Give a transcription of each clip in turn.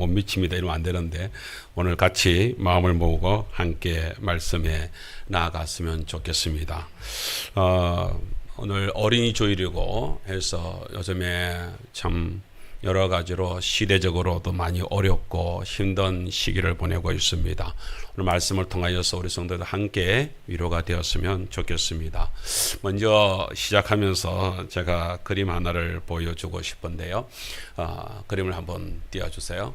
못 미칩니다. 이러면 안 되는데 오늘 같이 마음을 모으고 함께 말씀에 나아갔으면 좋겠습니다. 오늘 어린이 주일이고 해서 요즘에 참 여러 가지로 시대적으로도 많이 어렵고 힘든 시기를 보내고 있습니다. 오늘 말씀을 통하여서 우리 성도들 함께 위로가 되었으면 좋겠습니다. 먼저 시작하면서 제가 그림 하나를 보여주고 싶은데요. 그림을 한번 띄워주세요.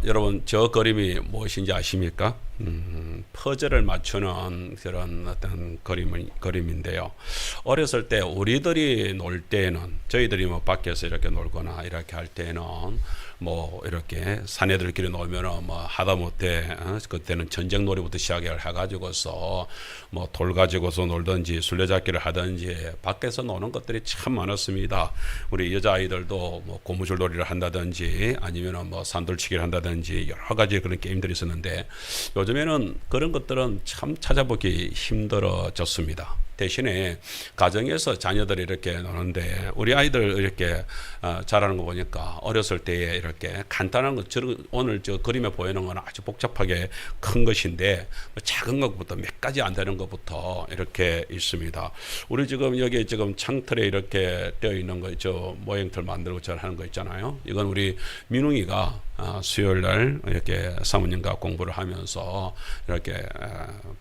여러분 저 그림이 무엇인지 아십니까? 퍼즐을 맞추는 그런 어떤 그림인데요. 어렸을 때 우리들이 놀 때는 저희들이 뭐 밖에서 이렇게 놀거나 이렇게 할 때는 뭐 이렇게 사내들끼리 놀면은 뭐 하다못해 그때는 전쟁놀이부터 시작을 해가지고서 뭐 돌 가지고서 놀든지 술래잡기를 하든지 밖에서 노는 것들이 참 많았습니다. 우리 여자아이들도 뭐 고무줄놀이를 한다든지 아니면은 뭐 산돌치기를 한다든지 여러 가지 그런 게임들이 있었는데 요즘에는 그런 것들은 참 찾아보기 힘들어졌습니다. 대신에 가정에서 자녀들이 이렇게 노는데 우리 아이들 이렇게 자라는 거 보니까 어렸을 때에 이렇게 간단한 것, 오늘 저 그림에 보이는 건 아주 복잡하게 큰 것인데 작은 것부터 몇 가지 안 되는 것부터 이렇게 있습니다. 우리 지금 여기 지금 창틀에 이렇게 되어 있는 거, 저 모형틀 만들고 잘 하는 거 있잖아요. 이건 우리 민웅이가 수요일 날 이렇게 사모님과 공부를 하면서 이렇게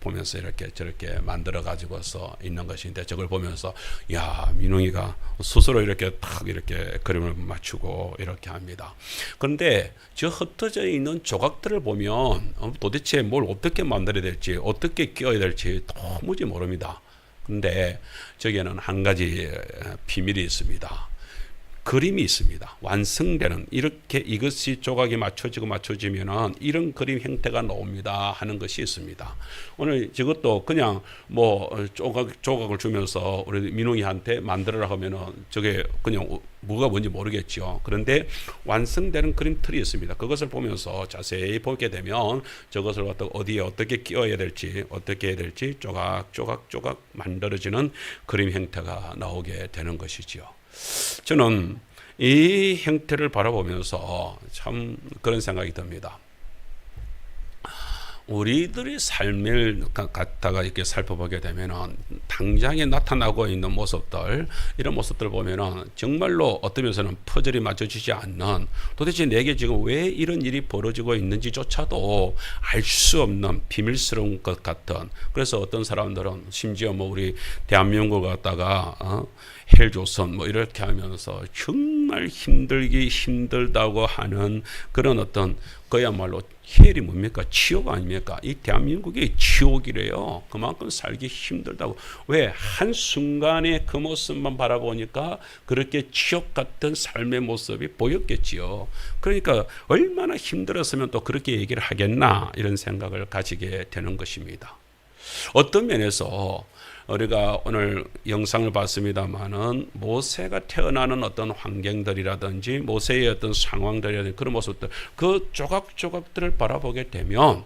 보면서 이렇게 저렇게 만들어 가지고서 있는 것인데 저걸 보면서 야 민웅이가 스스로 이렇게 탁 이렇게 그림을 맞추고 이렇게 합니다. 그런데 저 흩어져 있는 조각들을 보면 도대체 뭘 어떻게 만들어야 될지 어떻게 끼워야 될지 도무지 모릅니다. 근데 저기에는 한 가지 비밀이 있습니다. 그림이 있습니다. 완성되는 이렇게 이것이 조각이 맞춰지면은 이런 그림 형태가 나옵니다 하는 것이 있습니다. 오늘 이것도 그냥 뭐 조각을 주면서 우리 민웅이한테 만들어라 하면은 저게 그냥 뭐가 뭔지 모르겠죠. 그런데 완성되는 그림 틀이 있습니다. 그것을 보면서 자세히 보게 되면 저것을 어디에 어떻게 끼워야 될지 어떻게 해야 될지 조각 만들어지는 그림 형태가 나오게 되는 것이죠. 저는 이 형태를 바라보면서 참 그런 생각이 듭니다. 우리들의 삶을 갖다가 이렇게 살펴보게 되면은 당장에 나타나고 있는 모습들, 이런 모습들을 보면은 정말로 어떤 면에서는 퍼즐이 맞춰지지 않는, 도대체 내게 지금 왜 이런 일이 벌어지고 있는지조차도 알 수 없는 비밀스러운 것 같은. 그래서 어떤 사람들은 심지어 뭐 우리 대한민국 갖다가 헬조선 뭐 이렇게 하면서 정말 힘들다고 하는 그런 어떤 그야말로 헬이 뭡니까? 지옥 아닙니까? 이 대한민국이 지옥이래요. 그만큼 살기 힘들다고. 왜? 한순간에 그 모습만 바라보니까 그렇게 지옥 같은 삶의 모습이 보였겠지요. 그러니까 얼마나 힘들었으면 또 그렇게 얘기를 하겠나 이런 생각을 가지게 되는 것입니다. 어떤 면에서 우리가 오늘 영상을 봤습니다만은 모세가 태어나는 어떤 환경들이라든지 모세의 어떤 상황들이라든지 그런 모습들, 그 조각조각들을 바라보게 되면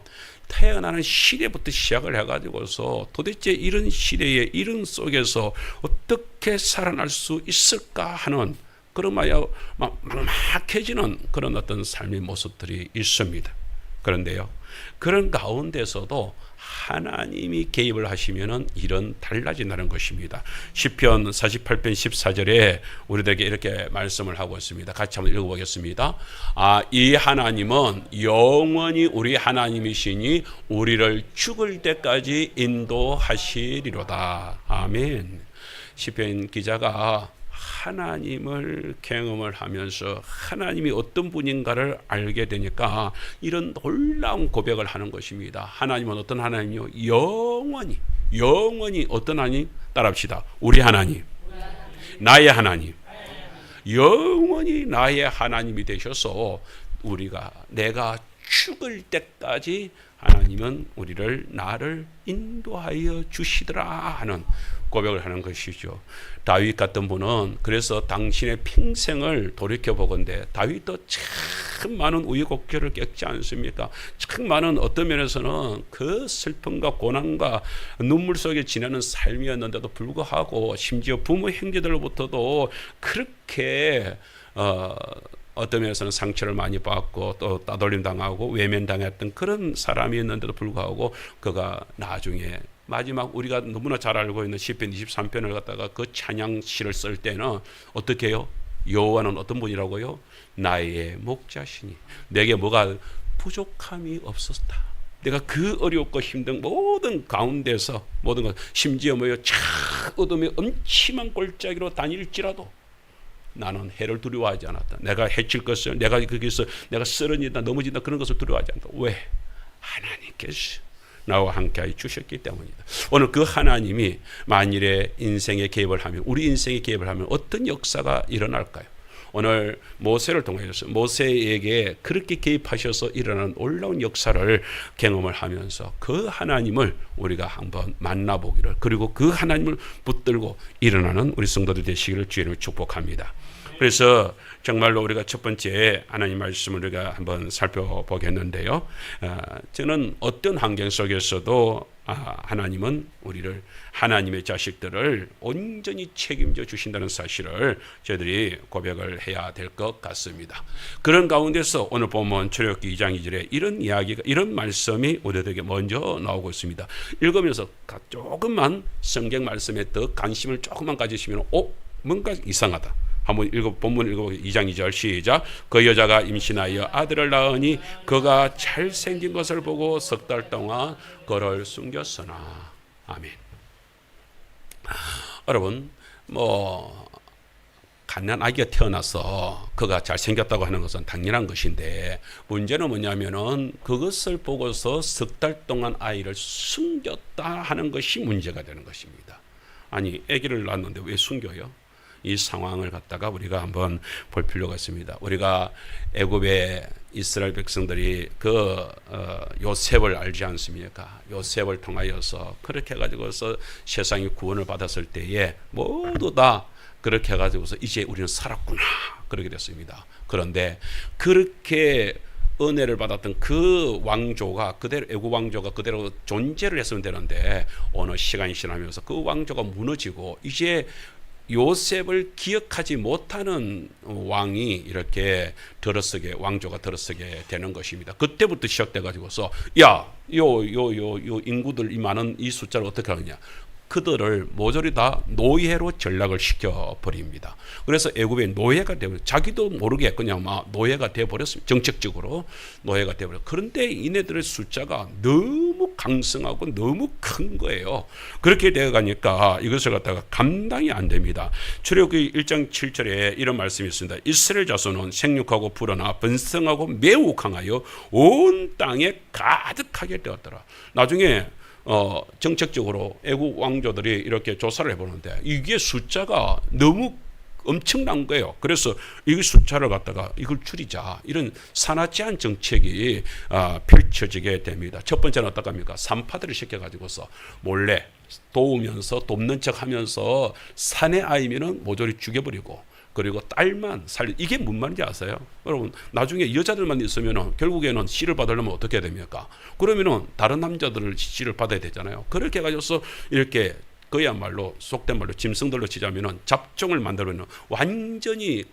태어나는 시대부터 시작을 해가지고서 도대체 이런 시대의 이런 속에서 어떻게 살아날 수 있을까 하는 그런 막막해지는 그런 어떤 삶의 모습들이 있습니다. 그런데요, 그런 가운데서도 하나님이 개입을 하시면은 이런 달라진다는 것입니다. 시편 48편 14절에 우리들에게 이렇게 말씀을 하고 있습니다. 같이 한번 읽어보겠습니다. 이 하나님은 영원히 우리 하나님이시니 우리를 죽을 때까지 인도하시리로다. 아멘. 시편 기자가 하나님을 경험을 하면서 하나님이 어떤 분인가를 알게 되니까 이런 놀라운 고백을 하는 것입니다. 하나님은 어떤 하나님이요? 영원히 어떤 하나님? 따라합시다. 우리 하나님, 나의 하나님, 영원히 나의 하나님이 되셔서 내가 죽을 때까지 하나님은 나를 인도하여 주시더라 하는 고백을 하는 것이죠. 다윗 같은 분은 그래서 당신의 평생을 돌이켜보건대 다윗도 참 많은 우여곡절을 겪지 않습니까? 참 많은 어떤 면에서는 그 슬픔과 고난과 눈물 속에 지내는 삶이었는데도 불구하고 심지어 부모 형제들로부터도 그렇게 어떤 면에서는 상처를 많이 받고 또 따돌림 당하고 외면당했던 그런 사람이었는데도 불구하고 그가 나중에 마지막 우리가 너무나 잘 알고 있는 시편 23편을 갖다가 그 찬양시를 쓸 때는 어떻게 해요? 여호와는 어떤 분이라고요? 나의 목자시니 내게 뭐가 부족함이 없었다. 내가 그 어렵고 힘든 모든 가운데서 모든 것 심지어 뭐요? 차 어둠의 음침한 골짜기로 다닐지라도 나는 해를 두려워하지 않았다. 내가 해칠 것을 내가 거기서 내가 쓰러진다 넘어진다 그런 것을 두려워하지 않는다. 왜? 하나님께서 나와 함께하여 주셨기 때문이다. 오늘 그 하나님이 만일에 인생에 개입을 하면 우리 인생에 개입을 하면 어떤 역사가 일어날까요? 오늘 모세를 통해서 모세에게 그렇게 개입하셔서 일어나는 놀라운 역사를 경험을 하면서 그 하나님을 우리가 한번 만나보기를 그리고 그 하나님을 붙들고 일어나는 우리 성도들 되시기를 주님을 축복합니다. 그래서 정말로 우리가 첫 번째 하나님 말씀을 우리가 한번 살펴보겠는데요. 저는 어떤 환경 속에서도 하나님은 우리를 하나님의 자식들을 온전히 책임져 주신다는 사실을 저희들이 고백을 해야 될 것 같습니다. 그런 가운데서 오늘 보면 출애굽기 2장 2절에 이런 이야기가 이런 말씀이 우리들에게 먼저 나오고 있습니다. 읽으면서 조금만 성경 말씀에 더 관심을 조금만 가지시면 뭔가 이상하다. 한번 본문 읽어보겠습니다. 2장 2절 시작. 그 여자가 임신하여 아들을 낳으니 그가 잘생긴 것을 보고 석 달 동안 그를 숨겼으나. 아멘. 여러분 갓난 아기가 태어나서 그가 잘생겼다고 하는 것은 당연한 것인데 문제는 뭐냐면은 그것을 보고서 석 달 동안 아이를 숨겼다 하는 것이 문제가 되는 것입니다. 아니 아기를 낳았는데 왜 숨겨요? 이 상황을 갖다가 우리가 한번 볼 필요가 있습니다. 우리가 애굽의 이스라엘 백성들이 요셉을 알지 않습니까? 요셉을 통하여서 그렇게 해가지고서 세상이 구원을 받았을 때에 모두 다 그렇게 해가지고서 이제 우리는 살았구나 그렇게 됐습니다. 그런데 그렇게 은혜를 받았던 그 왕조가 그대로 애굽 왕조가 그대로 존재를 했으면 되는데 어느 시간이 지나면서 그 왕조가 무너지고 이제 요셉을 기억하지 못하는 왕이 이렇게 들어서게 왕조가 들어서게 되는 것입니다. 그때부터 시작돼 가지고서 요 인구들 이 많은 이 숫자를 어떻게 하느냐? 그들을 모조리 다 노예로 전락을 시켜 버립니다. 그래서 애굽의 노예가 되어 자기도 모르게 그냥 막 노예가 되어 버렸습니다. 정책적으로 노예가 되어 버려. 그런데 이네들의 숫자가 너무 강성하고 너무 큰 거예요. 그렇게 되어 가니까 이것을 갖다가 감당이 안 됩니다. 출애굽기 1장 7절에 이런 말씀이 있습니다. 이스라엘 자손은 생육하고 불어나 번성하고 매우 강하여 온 땅에 가득하게 되었더라. 나중에 정책적으로 애국 왕조들이 이렇게 조사를 해보는데 이게 숫자가 너무 엄청난 거예요. 그래서 이 숫자를 갖다가 이걸 줄이자 이런 산하제한 정책이 펼쳐지게 됩니다. 첫 번째는 어떡합니까? 산파들을 시켜가지고서 몰래 돕는 척하면서 사내 아이면은 모조리 죽여버리고 그리고 딸만 살리 이게 뭔 말인지 아세요? 여러분 나중에 여자들만 있으면 결국에는 씨를 받으려면 어떻게 해야 됩니까? 그러면은 다른 남자들을 씨를 받아야 되잖아요. 그렇게 해가지고서 이렇게 그야말로 속된 말로 짐승들로 치자면은 잡종을 만들어내는 완전히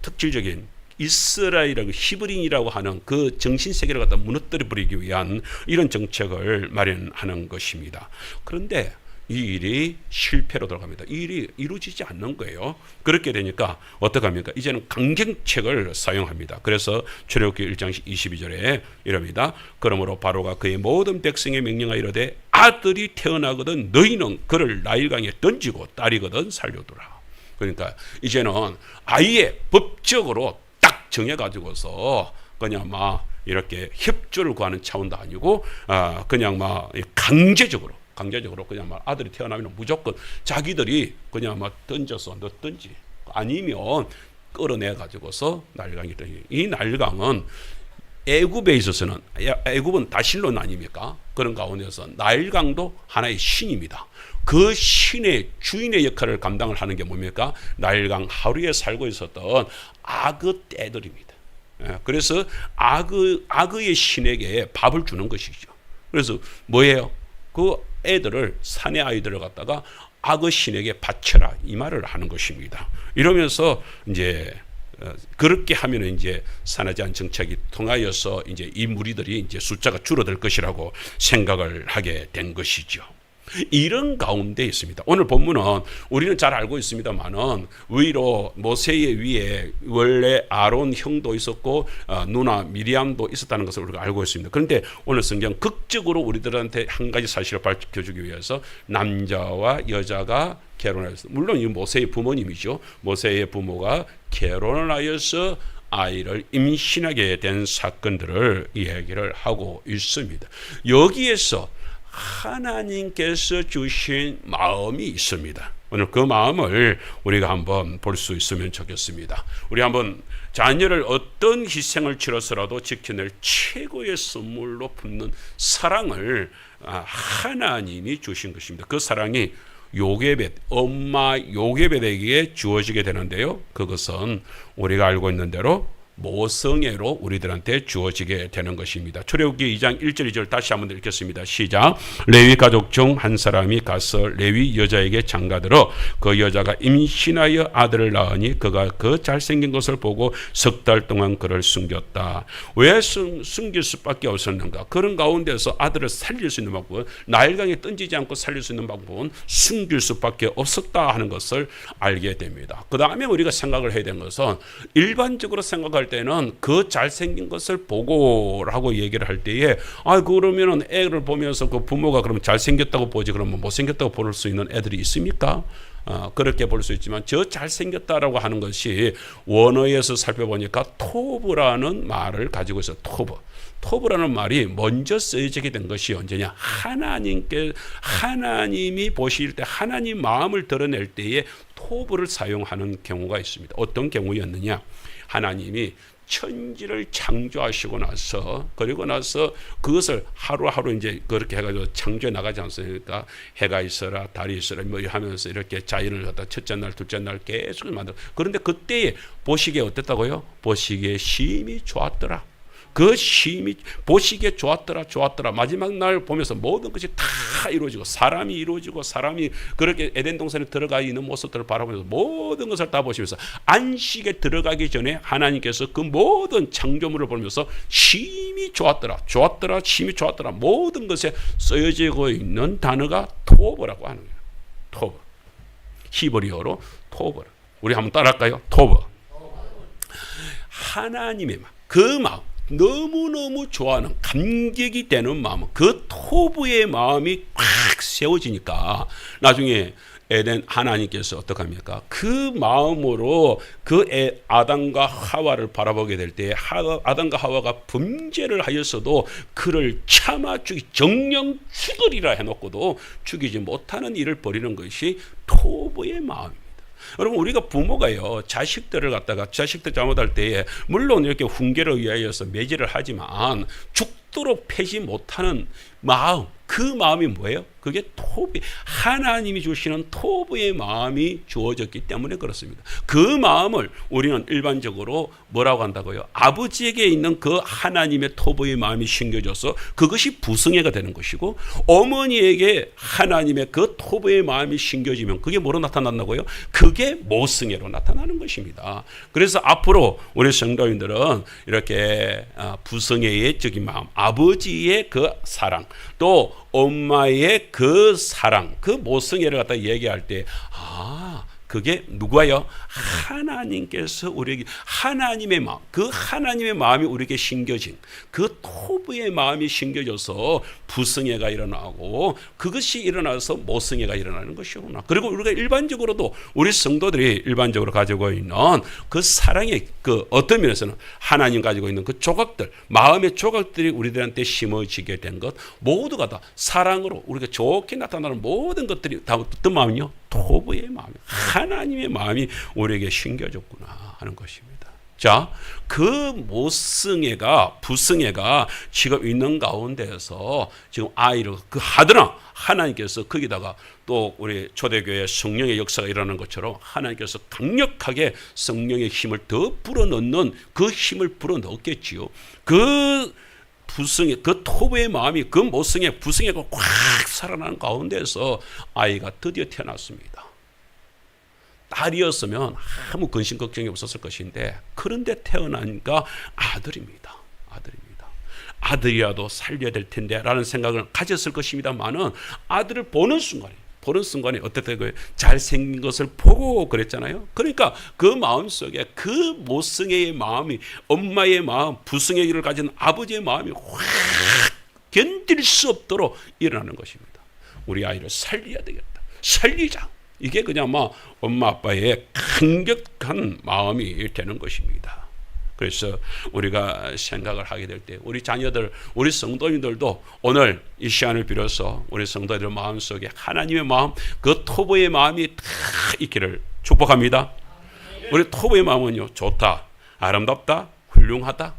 특질적인 이스라엘이라고 히브린이라고 하는 그 정신 세계를 갖다 무너뜨려 버리기 위한 이런 정책을 마련하는 것입니다. 그런데 이 일이 실패로 들어갑니다. 이 일이 이루어지지 않는 거예요. 그렇게 되니까 어떡합니까? 이제는 강경책을 사용합니다. 그래서 출애굽기 1장 22절에 이럽니다. 그러므로 바로가 그의 모든 백성에 명령하여 이르되 아들이 태어나거든 너희는 그를 나일강에 던지고 딸이거든 살려두라. 그러니까 이제는 아예 법적으로 딱 정해가지고서 그냥 막 이렇게 협조를 구하는 차원도 아니고 그냥 막 강제적으로 그냥 막 아들이 태어나면 무조건 자기들이 그냥 막 던져서 넣든지 아니면 끌어내 가지고서 나일강에 던지. 이 나일강은 애굽에 있어서는 애굽은 다실론 아닙니까? 그런 가운데서 나일강도 하나의 신입니다. 그 신의 주인의 역할을 감당을 하는 게 뭡니까? 나일강 하루에 살고 있었던 아그 떼들입니다. 그래서 아그의 신에게 밥을 주는 것이죠. 그래서 뭐예요? 그 애들을 사내 아이들을 갖다가 악의 신에게 바쳐라 이 말을 하는 것입니다. 이러면서 이제 그렇게 하면은 이제 산화제한 정책이 통하여서 이제 이 무리들이 이제 숫자가 줄어들 것이라고 생각을 하게 된 것이죠. 이런 가운데 있습니다. 오늘 본문은 우리는 잘 알고 있습니다만은 위로 모세의 위에 원래 아론 형도 있었고 누나 미리암도 있었다는 것을 우리가 알고 있습니다. 그런데 오늘 성경 극적으로 우리들한테 한 가지 사실을 밝혀주기 위해서 남자와 여자가 결혼하였습니다. 물론 이 모세의 부모님이죠. 모세의 부모가 결혼을 하여서 아이를 임신하게 된 사건들을 이야기를 하고 있습니다. 여기에서 하나님께서 주신 마음이 있습니다. 오늘 그 마음을 우리가 한번 볼 수 있으면 좋겠습니다. 우리 한번 자녀를 어떤 희생을 치러서라도 지켜낼 최고의 선물로 품는 사랑을 하나님이 주신 것입니다. 그 사랑이 요게벳, 엄마 요게벳에게 주어지게 되는데요. 그것은 우리가 알고 있는 대로 모성애로 우리들한테 주어지게 되는 것입니다. 출애굽기 2장 1절 2절 다시 한번 읽겠습니다. 시작. 레위 가족 중 한 사람이 가서 레위 여자에게 장가들어 그 여자가 임신하여 아들을 낳으니 그가 그 잘생긴 것을 보고 석 달 동안 그를 숨겼다. 왜 숨길 수밖에 없었는가? 그런 가운데서 아들을 살릴 수 있는 방법은, 나일강에 던지지 않고 살릴 수 있는 방법은 숨길 수밖에 없었다 하는 것을 알게 됩니다. 그 다음에 우리가 생각을 해야 되는 것은, 일반적으로 생각할 때는 그 잘생긴 것을 보고라고 얘기를 할 때에 그러면은 애를 보면서 그 부모가 그러면 잘생겼다고 보지 그러면 못생겼다고 볼 수 있는 애들이 있습니까? 그렇게 볼 수 있지만 저 잘생겼다라고 하는 것이 원어에서 살펴보니까 토브라는 말을 가지고 있어요. 토브라는 말이 먼저 쓰여지게 된 것이 언제냐? 하나님이 보실 때, 하나님 마음을 드러낼 때에 토브를 사용하는 경우가 있습니다. 어떤 경우였느냐? 하나님이 천지를 창조하시고 나서, 그리고 나서 그것을 하루하루 이제 그렇게 해가지고 창조해 나가지 않습니까? 해가 있어라, 달이 있어라, 뭐 하면서 이렇게 자연을 갖다 첫째 날, 둘째 날 계속 만들어. 그런데 그때에 보시기에 어땠다고요? 보시기에 심히 좋았더라. 그 심히 보시기에 좋았더라. 마지막 날 보면서 모든 것이 다 이루어지고, 사람이 이루어지고, 사람이 그렇게 에덴 동산에 들어가 있는 모습들을 바라보면서 모든 것을 다 보시면서 안식에 들어가기 전에 하나님께서 그 모든 창조물을 보면서 심히 좋았더라. 모든 것에 쓰여지고 있는 단어가 토브라고 하는 거예요. 토브. 히브리어로 토브. 우리 한번 따라할까요? 토브. 하나님의 마음, 그 마음, 너무너무 좋아하는, 감격이 되는 마음, 그 토부의 마음이 꽉 세워지니까 나중에 에덴 하나님께서 어떻게 합니까? 그 마음으로 그 아담과 하와를 바라보게 될 때 아담과 하와가 범죄를 하였어도 그를 참아 정령 죽으리라 해놓고도 죽이지 못하는 일을 벌이는 것이 토부의 마음입니다. 여러분, 우리가 부모가요, 자식들 잘못할 때에 물론 이렇게 훈계를 위하여서 매질을 하지만 죽도록 패지 못하는 마음, 그 마음이 뭐예요? 그게 토비, 하나님이 주시는 토부의 마음이 주어졌기 때문에 그렇습니다. 그 마음을 우리는 일반적으로 뭐라고 한다고요? 아버지에게 있는 그 하나님의 토부의 마음이 심겨져서 그것이 부성애가 되는 것이고, 어머니에게 하나님의 그 토부의 마음이 심겨지면 그게 뭐로 나타난다고요? 그게 모성애로 나타나는 것입니다. 그래서 앞으로 우리 성도인들은 이렇게 부성애의 적인 마음, 아버지의 그 사랑, 또 엄마의 그 사랑, 그 모성애를 갖다 얘기할 때, 그게 누구예요? 하나님께서 우리에게, 하나님의 마음, 그 하나님의 마음이 우리에게 심겨진 그 토부의 마음이 심겨져서 부성애가 일어나고, 그것이 일어나서 모성애가 일어나는 것이구나. 그리고 우리가 일반적으로도 우리 성도들이 일반적으로 가지고 있는 그 사랑의 그 어떤 면에서는 하나님 가지고 있는 그 조각들, 마음의 조각들이 우리들한테 심어지게 된 것 모두가 다 사랑으로 우리가 좋게 나타나는 모든 것들이 다 어떤 마음이요? 토부의 마음, 하나님의 마음이 우리에게 심겨졌구나 하는 것입니다. 자, 그 모성애가, 부성애가 지금 있는 가운데에서 지금 아이를 하더나 하나님께서 거기다가 또 우리 초대교회 성령의 역사가 일어나는 것처럼 하나님께서 강력하게 성령의 힘을 더 불어넣는, 그 힘을 불어넣겠지요. 그 부성애, 그 토부의 마음이, 그 모성애, 부성애가 꽉 살아나는 가운데서 아이가 드디어 태어났습니다. 딸이었으면 아무 근심 걱정이 없었을 것인데, 그런데 태어나니까 아들입니다. 아들이라도 살려야 될 텐데 라는 생각을 가졌을 것입니다만은, 아들을 보는 순간에 어땠다고요? 잘생긴 것을 보고 그랬잖아요. 그러니까 그 마음속에 그 모성애의 마음이, 엄마의 마음, 부성애를 가진 아버지의 마음이 확 견딜 수 없도록 일어나는 것입니다. 우리 아이를 살려야 되겠다, 살리자. 이게 그냥 엄마 아빠의 강력한 마음이 되는 것입니다. 그래서 우리가 생각을 하게 될 때, 우리 자녀들, 우리 성도님들도 오늘 이 시간을 빌어서 우리 성도들 마음속에 하나님의 마음, 그 토부의 마음이 다 있기를 축복합니다. 우리 토부의 마음은요, 좋다, 아름답다, 훌륭하다.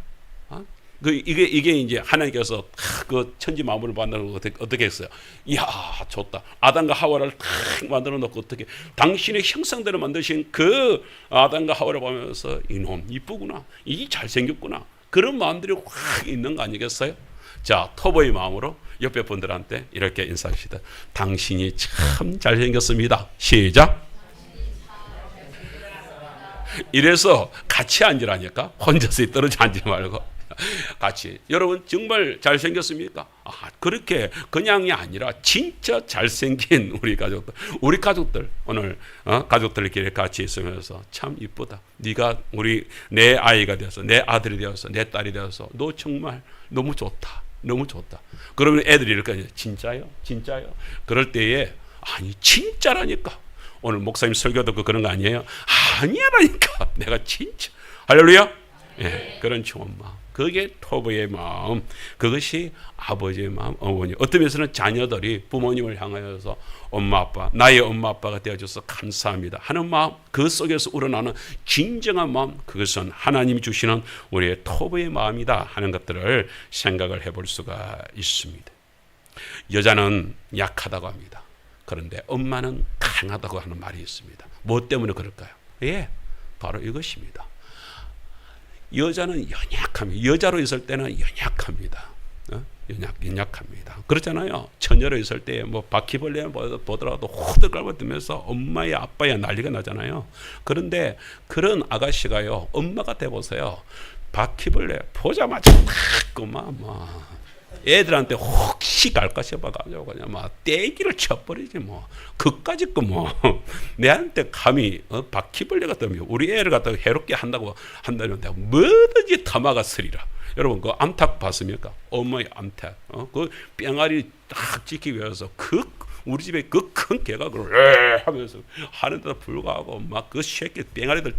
이게 이제 하나님께서 그 천지 만물을 만들어 어떻게 했어요? 이야, 좋다. 아담과 하와를 탁 만들어 놓고, 어떻게 당신의 형상대로 만드신 그 아담과 하와를 보면서 이놈 이쁘구나, 이 잘생겼구나, 그런 마음들이 확 있는 거 아니겠어요? 자, 토보의 마음으로 옆에 분들한테 이렇게 인사합시다. 당신이 참 잘생겼습니다. 시작. 이래서 같이 앉으라니까, 혼자서 떨어져 앉지 말고 같이. 여러분 정말 잘생겼습니까? 그렇게 그냥이 아니라 진짜 잘생긴 우리 가족들 오늘 가족들끼리 같이 있으면서 참 이쁘다. 네가 내 아이가 되어서, 내 아들이 되어서, 내 딸이 되어서 너 정말 너무 좋다, 너무 좋다. 그러면 애들이 이렇게 하죠. 진짜요? 그럴 때에 아니 진짜라니까. 오늘 목사님 설교 듣고 그런 거 아니에요? 아니야라니까. 내가 진짜. 할렐루야. 예, 그런 좋은 마음. 그게 토부의 마음, 그것이 아버지의 마음, 어머니. 어떤 면에서는 자녀들이 부모님을 향하여서 나의 엄마 아빠가 되어줘서 감사합니다 하는 마음, 그 속에서 우러나는 진정한 마음, 그것은 하나님이 주시는 우리의 토부의 마음이다 하는 것들을 생각을 해볼 수가 있습니다. 여자는 약하다고 합니다. 그런데 엄마는 강하다고 하는 말이 있습니다. 무엇 때문에 그럴까요? 예, 바로 이것입니다. 여자는 연약합니다. 여자로 있을 때는 연약합니다. 연약합니다. 그렇잖아요. 처녀로 있을 때 바퀴벌레 보더라도 호들갑을 엄마야 아빠야 난리가 나잖아요. 그런데 그런 아가씨가요, 엄마가 돼보세요. 바퀴벌레 보자마자 탁 애들한테 혹시 갈까 싶어가지고 그냥 떼기를 쳐버리지 그까짓 내한테 감히 바퀴벌레가 뜨면 우리 애를 갖다가 해롭게 한다는데 뭐든지 탐아가 쓰리라. 여러분 그 암탉 봤습니까? 엄마의 암탉. 그 뺑아리 딱 지키기 위해서 우리 집에 그 큰 개가 하면서 하는데도 불구하고 그 새끼 뺑아리들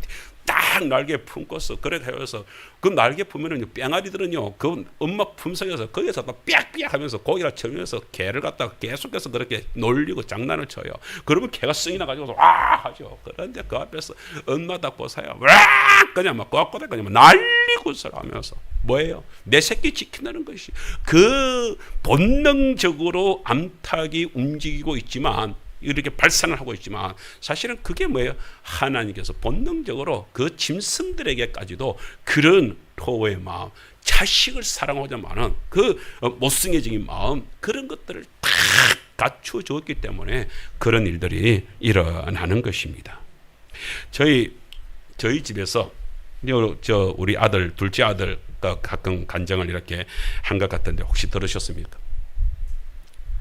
딱 날개 품고서 그래 해서 그 날개 품면은 뺑아리들은요 그 엄마 품속에서 거기서 빽빽 하면서 고기를 쳐면서 개를 갖다가 계속해서 그렇게 놀리고 장난을 쳐요. 그러면 개가 승이 나가지고 와 하죠. 그런데 그 앞에서 엄마 딱 보세요. 와 그냥 꼬꼬대 그냥 난리굿을 하면서 뭐예요? 내 새끼 지킨다는 것이. 그 본능적으로 암탉이 움직이고 있지만, 이렇게 발산을 하고 있지만 사실은 그게 뭐예요? 하나님께서 본능적으로 그 짐승들에게까지도 그런 토의 마음, 자식을 사랑하고자 하는 그 못생겨진 마음, 그런 것들을 다 갖추어 주었기 때문에 그런 일들이 일어나는 것입니다. 저희 집에서 우리 아들, 둘째 아들과 가끔 간증을 이렇게 한 것 같은데 혹시 들으셨습니까?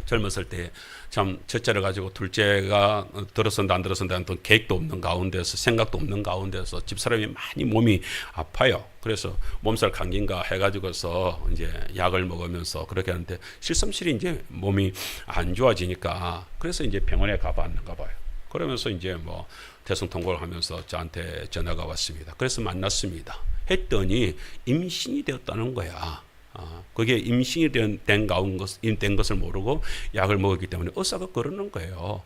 젊었을 때 참 첫째를 가지고 둘째가 들었는데 안 들었는데 또 계획도 없는 가운데서, 생각도 없는 가운데서 집사람이 많이 몸이 아파요. 그래서 몸살 감기인가 해가지고서 이제 약을 먹으면서 그렇게 하는데 실সম실이 이제 몸이 안 좋아지니까 그래서 이제 병원에 가봤는가 봐요. 그러면서 이제 대성통곡을 하면서 저한테 전화가 왔습니다. 그래서 만났습니다. 했더니 임신이 되었다는 거야. 그게 임신이 된 것을 모르고 약을 먹었기 때문에 의사가 그러는 거예요.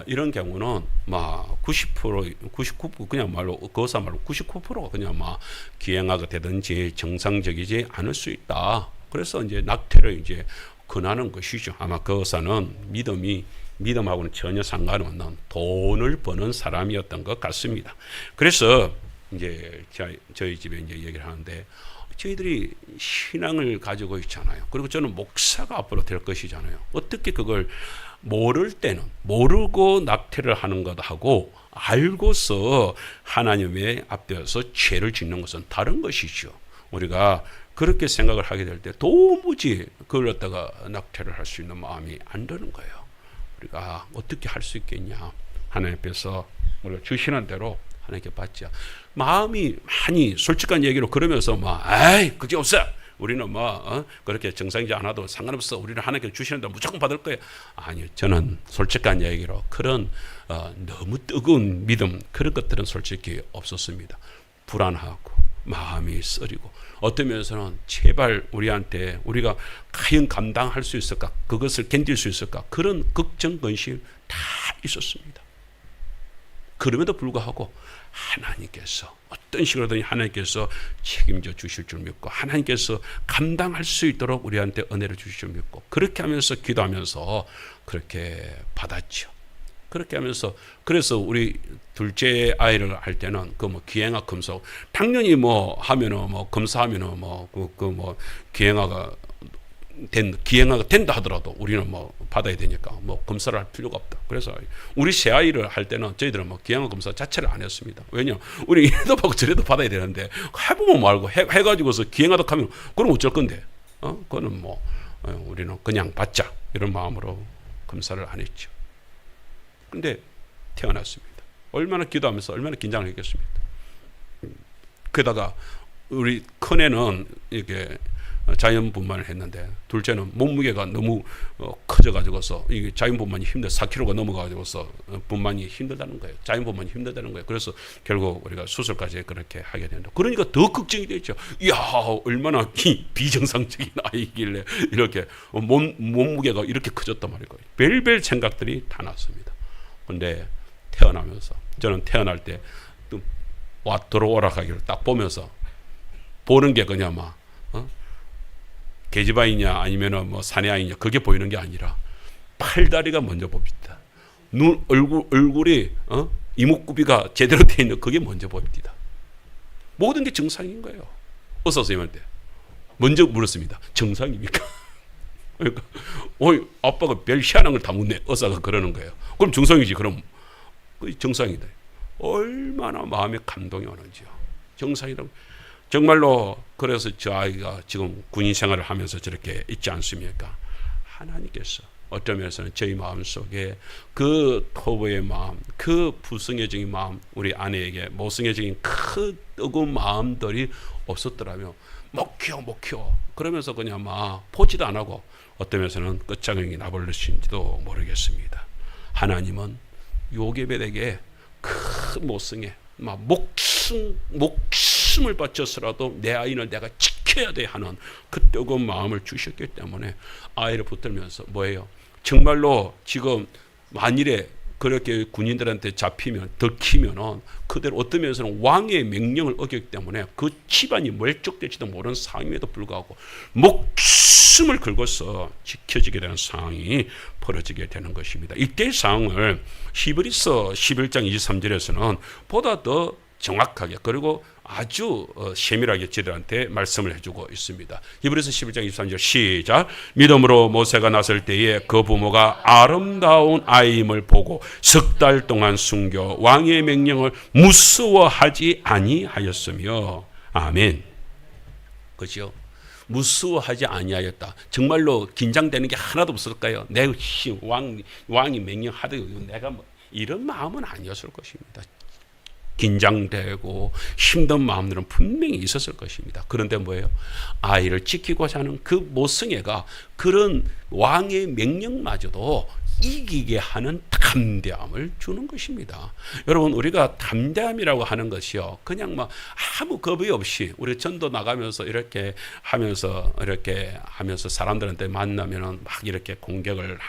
이런 경우는 99% 그냥 말로 그 의사 말로 99%가 그냥 기형아가 되든지 정상적이지 않을 수 있다. 그래서 이제 낙태를 이제 권하는 것이죠. 아마 그 의사는 믿음하고는 전혀 상관없는 돈을 버는 사람이었던 것 같습니다. 그래서 이제 저희 집에 이제 얘기를 하는데 저희들이 신앙을 가지고 있잖아요. 그리고 저는 목사가 앞으로 될 것이잖아요. 어떻게 그걸 모를 때는 모르고 낙태를 하는 것하고 알고서 하나님의 앞에서 죄를 짓는 것은 다른 것이죠. 우리가 그렇게 생각을 하게 될 때 도무지 그걸 갖다가 낙태를 할 수 있는 마음이 안 드는 거예요. 우리가 어떻게 할 수 있겠냐. 하나님 앞에서 우리가 주시는 대로 하나님께 받자. 마음이 많이 솔직한 얘기로 그러면서 에이 그게 없어. 우리는 그렇게 정상이지 않아도 상관없어. 우리는 하나님께 주시는 대로 무조건 받을 거예요. 아니요. 저는 솔직한 얘기로 그런 너무 뜨거운 믿음 그런 것들은 솔직히 없었습니다. 불안하고 마음이 쓰리고 어떤 면에서는 제발 우리한테 우리가 과연 감당할 수 있을까? 그것을 견딜 수 있을까? 그런 걱정, 근심 다 있었습니다. 그럼에도 불구하고 하나님께서 어떤 식으로든 하나님께서 책임져 주실 줄 믿고 하나님께서 감당할 수 있도록 우리한테 은혜를 주실 줄 믿고 그렇게 하면서 기도하면서 그렇게 받았죠. 그렇게 하면서 그래서 우리 둘째 아이를 할 때는 기행학 검사 당연히 하면은 검사하면은 기행아가 된다 하더라도 우리는 받아야 되니까 검사를 할 필요가 없다. 그래서 우리 새 아이를 할 때는 저희들은 기행아 검사 자체를 안 했습니다. 왜냐? 우리 이래도 받고 저래도 받아야 되는데 해보면 말고 해가지고서 기행하다 하면 그럼 어쩔 건데? 그거는 우리는 그냥 받자 이런 마음으로 검사를 안 했죠. 근데 태어났습니다. 얼마나 기도하면서 얼마나 긴장을 했겠습니까? 게다가 우리 큰애는 이게 자연분만을 했는데 둘째는 몸무게가 너무 커져가지고서 이게 자연분만이 4kg가 넘어가지고서 분만이 힘들다는 거예요. 자연분만이 힘들다는 거예요. 그래서 결국 우리가 수술까지 그렇게 하게 된다. 그러니까 더 걱정이 되죠. 이야 얼마나 비정상적인 아이길래 이렇게 몸무게가 이렇게 커졌단 말이에요. 별별 생각들이 다 났습니다. 근데 태어나면서 저는 태어날 때 들어오라 하기를 딱 보면서 보는 게 그냥 계집아이냐 아니면은 사내아이냐 그게 보이는 게 아니라 팔다리가 먼저 보입니다. 얼굴이 이목구비가 제대로 되어 있는 그게 먼저 보입니다. 모든 게 정상인 거예요. 의사 선생님한테 먼저 물었습니다. 정상입니까? 그러니까 아빠가 별 희한한 걸 다 묻네. 의사가 그러는 거예요. 그럼 정상이지. 그럼 정상이다. 얼마나 마음에 감동이 오는지요. 정상이라고. 정말로 그래서 저 아이가 지금 군인 생활을 하면서 저렇게 있지 않습니까? 하나님께서 어떤 면에서는 저희 마음속에 그 토부의 마음, 그 불성애적인 마음, 우리 아내에게 모성애적인 큰 뜨거운 마음들이 없었더라면 못 키워 그러면서 그냥 보지도 안 하고 어떤 면에서는 끝장이 나버리신지도 모르겠습니다. 하나님은 요게벳에게 큰 모성애, 목숨을 바쳐서라도 내 아이는 내가 지켜야 돼 하는 그 뜨거운 마음을 주셨기 때문에 아이를 붙들면서 정말로 지금 만일에 그렇게 군인들한테 잡히면 들키면은 그대로 어떤 면에서는 왕의 명령을 어겼기 때문에 그 집안이 멀쩍될지도 모르는 상황임에도 불구하고 목숨을 걸고서 지켜지게 되는 상황이 벌어지게 되는 것입니다. 이때의 상황을 히브리서 11장 23절에서는 보다 더 정확하게 그리고 아주 세밀하게 저들한테 말씀을 해주고 있습니다. 히브리서 11장 23절 시작. 믿음으로 모세가 났을 때에 그 부모가 아름다운 아이임을 보고 석 달 동안 숨겨 왕의 명령을 무서워하지 아니하였으며 아멘. 그렇죠? 무서워하지 아니하였다. 정말로 긴장되는 게 하나도 없을까요? 왕이 명령하더라도 내가 이런 마음은 아니었을 것입니다. 긴장되고 힘든 마음들은 분명히 있었을 것입니다. 그런데 아이를 지키고자 하는 그 모성애가 그런 왕의 명령마저도 이기게 하는 담대함을 주는 것입니다. 여러분 우리가 담대함이라고 하는 것이요 그냥 아무 겁이 없이 우리 전도 나가면서 이렇게 하면서 사람들한테 만나면은 이렇게 공격을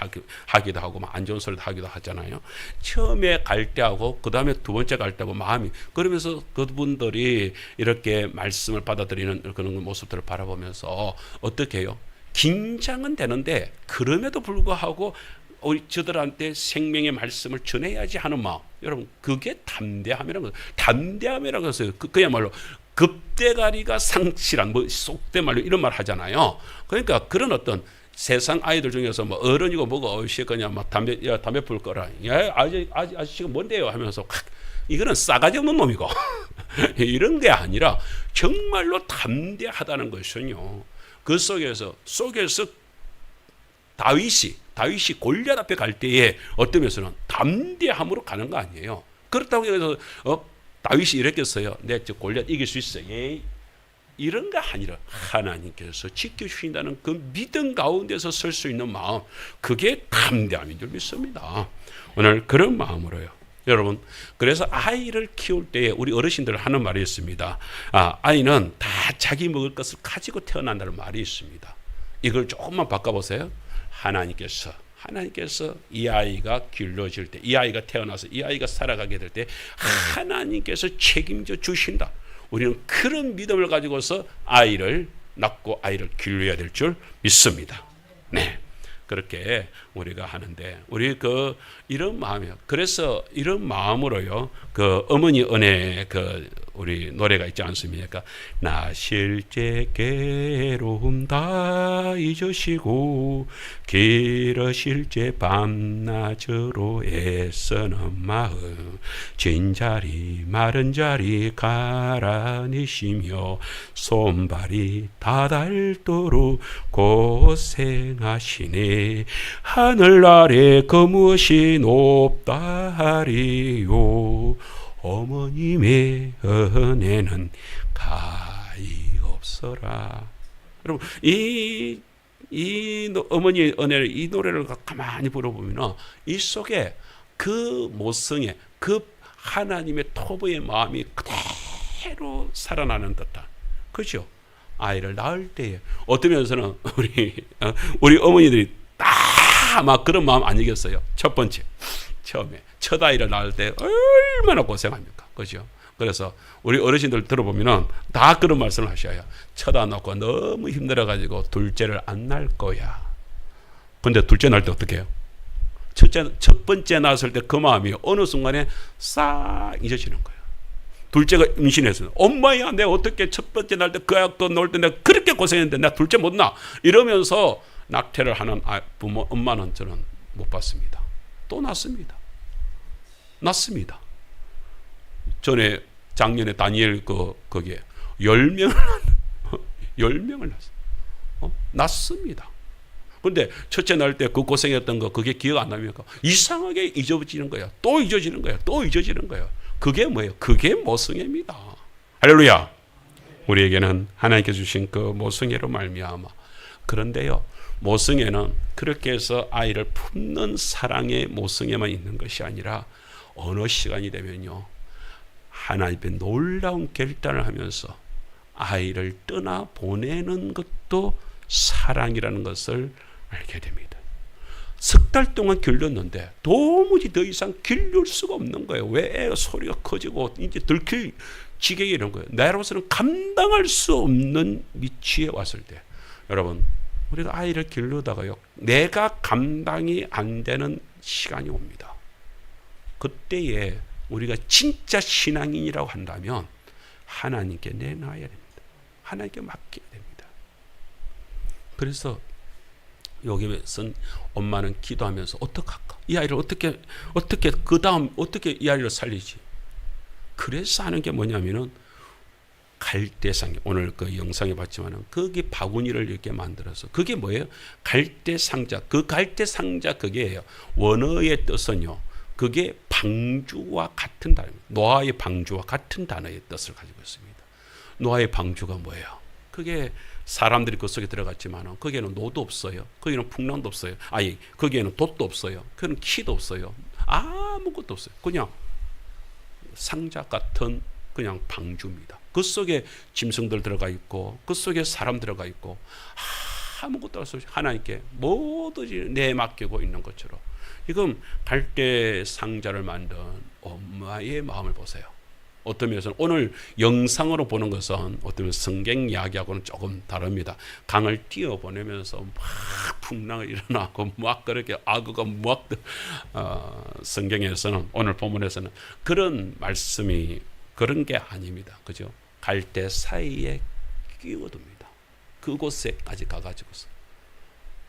하기도 하고 안 좋은 소리도 하기도 하잖아요. 처음에 갈 때하고 그 다음에 두 번째 갈 때하고 마음이 그러면서 그분들이 이렇게 말씀을 받아들이는 그런 모습들을 바라보면서 어떻게 해요? 긴장은 되는데 그럼에도 불구하고 우리 저들한테 생명의 말씀을 전해야지 하는 마음. 여러분 그게 담대함이라는 거예요. 담대함이라고 해서 그야말로 급대가리가 상실한, 뭐 속된 말로 이런 말 하잖아요. 그러니까 그런 어떤 세상 아이들 중에서 뭐 어른이고 뭐가 어시거냐, 막 담배 불 거라, 야 아저씨가 뭔데요 하면서 이거는 싸가지 없는 놈이고 이런 게 아니라 정말로 담대하다는 것은요, 그 속에서 다윗이 골리앗 앞에 갈 때에 어떤 면에서는 담대함으로 가는 거 아니에요. 그렇다고 해서 다윗이 이랬겠어요. 내 저 골리앗 이길 수 있어. 예. 이런 거 아니라 하나님께서 지켜주신다는 그 믿음 가운데서 설 수 있는 마음, 그게 담대함인 줄 믿습니다. 오늘 그런 마음으로요. 여러분, 그래서 아이를 키울 때에 우리 어르신들 하는 말이 있습니다. 아이는 다 자기 먹을 것을 가지고 태어난다는 말이 있습니다. 이걸 조금만 바꿔보세요. 하나님께서 이 아이가 길러질 때, 이 아이가 태어나서 이 아이가 살아가게 될 때 하나님께서 책임져 주신다. 우리는 그런 믿음을 가지고서 아이를 낳고 아이를 길러야 될 줄 믿습니다. 네, 그렇게 우리가 하는데 우리 이런 마음이요. 그래서 이런 마음으로요, 어머니 은혜 우리 노래가 있지 않습니까? 나 실제 괴로움 다 잊으시고 길으실 제 밤낮으로 애쓰는 마음, 진 자리 마른 자리 가라니시며 손발이 다 닳도록 고생하시네. 하늘 아래 그 무엇이 높다 하리요. 어머님의 은혜는 가히 없어라. 여러분, 이 어머니의 은혜를, 이 노래를 가만히 불어보면 이 속에 그 모성의 그 하나님의 토부의 마음이 그대로 살아나는 듯한, 그죠? 아이를 낳을 때에 어떤 면에서는 우리 어머니들이 다 막 그런 마음 아니겠어요? 첫 번째, 처음에 첫 아이를 낳을 때 얼마나 고생합니까? 그죠? 그래서 우리 어르신들 들어보면은 다 그런 말씀을 하셔요. 첫 안 낳고 너무 힘들어가지고 둘째를 안 낳을 거야. 근데 둘째 낳을 때 어떻게 해요? 첫 번째 낳았을 때 그 마음이 어느 순간에 싹 잊어지는 거예요. 둘째가 임신했어요. 엄마야, 내가 어떻게 첫 번째 낳을 때 그 약도 놓을 때 내가 그렇게 고생했는데 나 둘째 못 낳아. 이러면서 낙태를 하는 부모, 엄마는 저는 못 봤습니다. 또 낳습니다. 전에 작년에 다니엘 거기에 10명을 낳았어요. 낳습니다. 그런데 첫째 낳을 때 그 고생했던 거 그게 기억 안 나니까 이상하게 잊어지는 거야. 또 잊어지는 거야. 그게 뭐예요? 그게 모성애입니다. 할렐루야. 우리에게는 하나님께 주신 그 모성애로 말미암아. 그런데요, 모성애는 그렇게 해서 아이를 품는 사랑의 모성애만 있는 것이 아니라 어느 시간이 되면요, 하나님 앞에 놀라운 결단을 하면서 아이를 떠나 보내는 것도 사랑이라는 것을 알게 됩니다. 석 달 동안 길렀는데 도무지 더 이상 길릴 수가 없는 거예요. 왜? 소리가 커지고 이제 들킬 지경이 이런 거예요. 나로서는 감당할 수 없는 위치에 왔을 때, 여러분, 우리가 아이를 길르다가요, 내가 감당이 안 되는 시간이 옵니다. 그때에 우리가 진짜 신앙인이라고 한다면 하나님께 내놔야 됩니다. 하나님께 맡겨야 됩니다. 그래서 여기에선 엄마는 기도하면서 어떡할까? 이 아이를 어떻게 그 다음 어떻게 이 아이를 살리지? 그래서 하는 게 뭐냐면은 갈대상, 오늘 그 영상에 봤지만은 거기 바구니를 이렇게 만들어서, 그게 뭐예요? 갈대상자. 그 갈대상자 그게예요. 원어의 뜻은요, 그게 방주와 같은 단어입니다. 노아의 방주와 같은 단어의 뜻을 가지고 있습니다. 노아의 방주가 뭐예요? 그게 사람들이 그 속에 들어갔지만 거기에는 노도 없어요. 거기는 풍랑도 없어요. 거기에는 돛도 없어요. 거기는 키도 없어요. 아무것도 없어요. 그냥 상자 같은 그냥 방주입니다. 그 속에 짐승들 들어가 있고 그 속에 사람 들어가 있고 아무것도 없이 하나님께 모두 내맡기고 있는 것처럼, 지금 갈대 상자를 만든 엄마의 마음을 보세요. 어떤 면에서는 오늘 영상으로 보는 것은 어떤 면에서 성경 이야기하고는 조금 다릅니다. 강을 뛰어보내면서 막 풍랑이 일어나고 막 그렇게 악어가 막 성경에서는, 오늘 본문에서는 그런 말씀이 그런 게 아닙니다. 그죠? 갈대 사이에 끼워둡니다. 그곳에까지 가가지고서.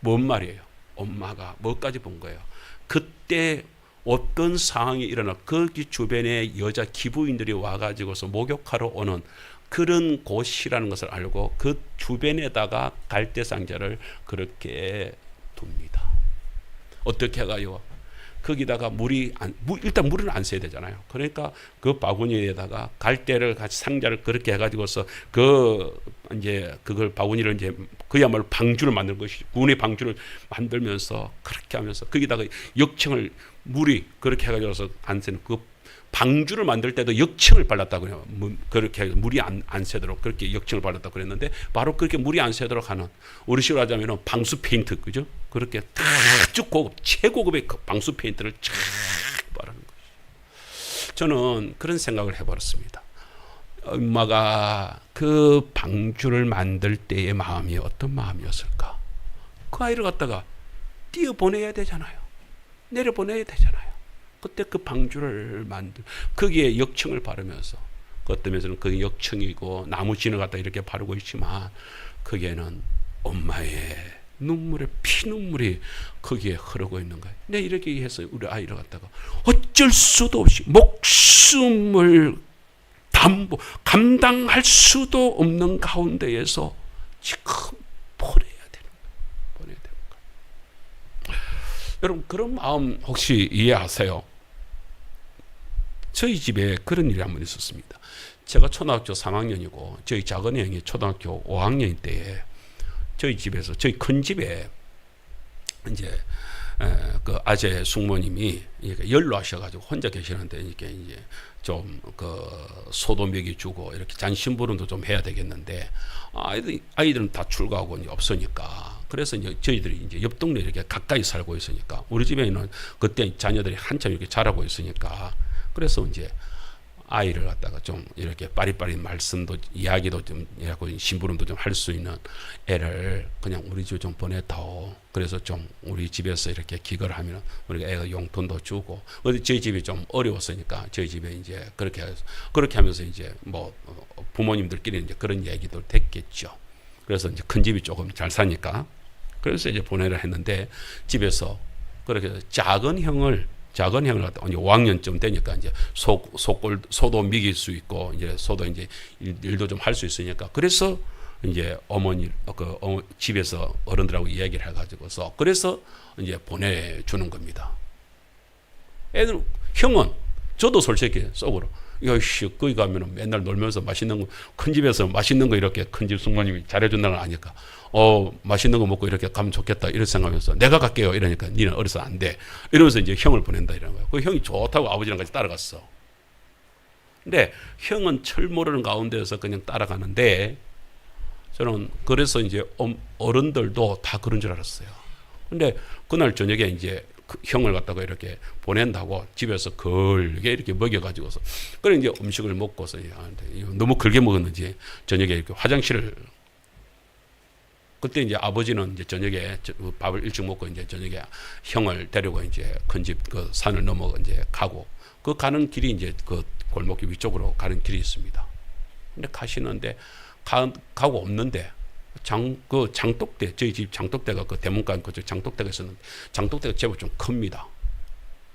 뭔 말이에요? 엄마가 뭐까지 본 거예요? 그때 어떤 상황이 일어나 거기 주변에 여자 기부인들이 와가지고서 목욕하러 오는 그런 곳이라는 것을 알고 그 주변에다가 갈대 상자를 그렇게 둡니다. 어떻게 가요? 거기다가 일단 물은 안 써야 되잖아요. 그러니까 그 바구니에다가 갈대를 같이 상자를 그렇게 해가지고서 이제 그걸 바구니를 이제 그야말로 방주를 만든 것이 군의 방주를 만들면서 그렇게 하면서 거기다가 역청을 물이 그렇게 해가지고서 안 새는 그 방주를 만들 때도 역청을 발랐다고 해요. 그렇게 물이 안 새도록 그렇게 역청을 발랐다고 그랬는데 바로 그렇게 물이 안 새도록 하는 우리식으로 하자면 방수 페인트 그죠? 그렇게 쭉 고급 최고급의 방수 페인트를 쫙 바르는 거죠. 저는 그런 생각을 해버렸습니다. 엄마가 그 방주를 만들 때의 마음이 어떤 마음이었을까? 그 아이를 갖다가 띄어보내야 되잖아요. 내려보내야 되잖아요. 그때 그 방주를 거기에 역청을 바르면서 그 어떤 면에서는 그게 역청이고 나무 진을 갖다 이렇게 바르고 있지만 거기에는 엄마의 눈물의 피눈물이 거기에 흐르고 있는 거예요. 근데 이렇게 해서 우리 아이를 갖다가 어쩔 수도 없이 목숨을 감당할 수도 없는 가운데에서 지금 보내야 되는 거예요. 여러분 그런 마음 혹시 이해하세요? 저희 집에 그런 일이 한 번 있었습니다. 제가 초등학교 3학년이고 저희 작은 형이 초등학교 5학년 때에 저희 집에서 저희 큰 집에 이제 그 아재 숙모님이 연로하셔가지고 혼자 계시는데 이렇게 이제 좀 그 소도 먹이 주고 이렇게 잔심부름도 좀 해야 되겠는데 아이들은 다 출가하고 이제 없으니까 그래서 이제 저희들이 이제 옆 동네 이렇게 가까이 살고 있으니까 우리 집에는 그때 자녀들이 한참 이렇게 자라고 있으니까 그래서 이제 아이를 갖다가 좀 이렇게 빠릿빠릿 말씀도 이야기도 좀 하고 심부름도 좀 할 수 있는 애를 그냥 우리 집에 좀 보냈다오. 그래서 좀 우리 집에서 이렇게 기거를 하면 우리가 애가 용돈도 주고 저희 집이 좀 어려웠으니까 저희 집에 이제 그렇게 하면서 이제 뭐 부모님들끼리 이제 그런 얘기도 됐겠죠. 그래서 이제 큰 집이 조금 잘 사니까 그래서 이제 보내려 했는데 집에서 그렇게 작은 형을 갖다 이제 5학년쯤 되니까 이제 소도 미길 수 있고 이제 소도 이제 일도 좀 할 수 있으니까 그래서 이제 집에서 어른들하고 이야기를 해가지고서 그래서 이제 보내주는 겁니다. 형은 저도 솔직히 속으로 야씨 거기 가면은 맨날 놀면서 맛있는 거 큰 집에서 맛있는 거 이렇게 큰 집 숙모님이 잘해준다는 걸 아니까 맛있는 거 먹고 이렇게 가면 좋겠다 이런 생각하면서 내가 갈게요 이러니까 니는 어려서 안 돼 이러면서 이제 형을 보낸다 이러는 거예요. 그 형이 좋다고 아버지랑 같이 따라갔어. 근데 형은 철 모르는 가운데서 그냥 따라가는데 저는 그래서 이제 어른들도 다 그런 줄 알았어요. 근데 그날 저녁에 이제 그 형을 갖다가 이렇게 보낸다고 집에서 걸게 이렇게 먹여가지고서 그래 이제 음식을 먹고서 너무 걸게 먹었는지 저녁에 이렇게 화장실을 그때 이제 아버지는 이제 저녁에 밥을 일찍 먹고 이제 저녁에 형을 데리고 이제 큰 집 그 산을 넘어 이제 가고 그 가는 길이 이제 그 골목길 위쪽으로 가는 길이 있습니다. 근데 가시는데 가고 없는데 장독대 저희 집 장독대가 그 대문간 그쪽 장독대가 있었는데 장독대가 제법 좀 큽니다.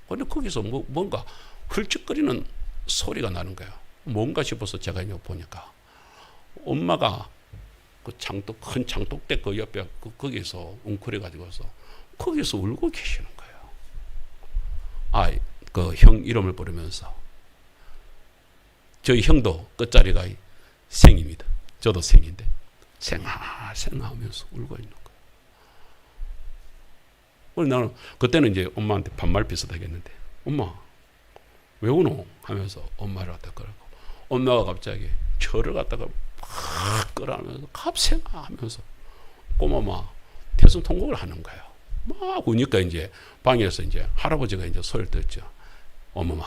근데 거기서 뭔가 훌쩍거리는 소리가 나는 거예요. 뭔가 싶어서 제가 이제 보니까 엄마가 그 큰 장독대 그 옆에 거기서 웅크려 가지고서 거기서 울고 계시는 거예요. 그 형 이름을 부르면서 저희 형도 끝자리가 생입니다. 저도 생인데 생아 하면서 울고 있는 거예요. 그래서 나는 그때는 이제 엄마한테 반말 비슷하겠는데 엄마 왜 우노 하면서 엄마를 갖다 끌고 엄마가 갑자기 저를 갖다가 막 끌어안으면서 갑생아 하면서 꼬마마 태승통곡을 하는 거예요. 막 우니까 이제 방에서 이제 할아버지가 이제 소리를 듣죠. 어머마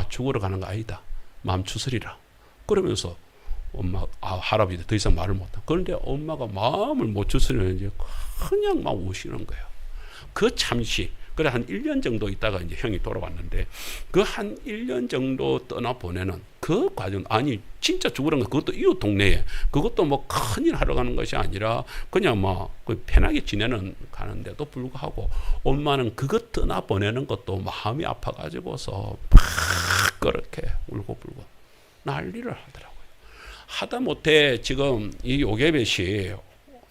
죽으러 가는 거 아니다. 마음 추스리라. 그러면서 할아버지도 더 이상 말을 못하. 그런데 엄마가 마음을 못 추스리는지 그냥 막 우시는 거예요. 그 잠시 그래 한 1년 정도 있다가 이제 형이 돌아왔는데 그 한 1년 정도 떠나 보내는 그 과정, 아니 진짜 죽으란 거 그것도 이웃 동네에, 그것도 뭐 큰일 하러 가는 것이 아니라 그냥 뭐 편하게 지내는 가는데도 불구하고 엄마는 그것 떠나 보내는 것도 마음이 아파가지고서 막 그렇게 울고불고 난리를 하더라고요. 하다 못해 지금 이 요게벳이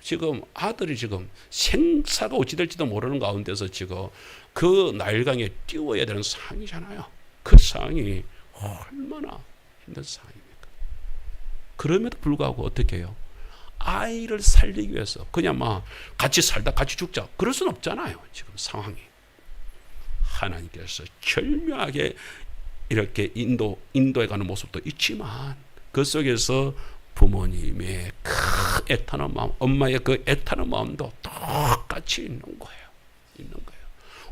지금 아들이 지금 생사가 어찌 될지도 모르는 가운데서 지금 그 나일강에 띄워야 되는 상황이잖아요. 그 상황이 얼마나 힘든 상황입니까? 그럼에도 불구하고 어떻게 해요? 아이를 살리기 위해서 그냥 막 같이 살다 같이 죽자 그럴 수는 없잖아요. 지금 상황이. 하나님께서 절묘하게 이렇게 인도해 가는 모습도 있지만 그 속에서 부모님의 그 애타는 마음, 엄마의 그 애타는 마음도 똑같이 있는 거예요.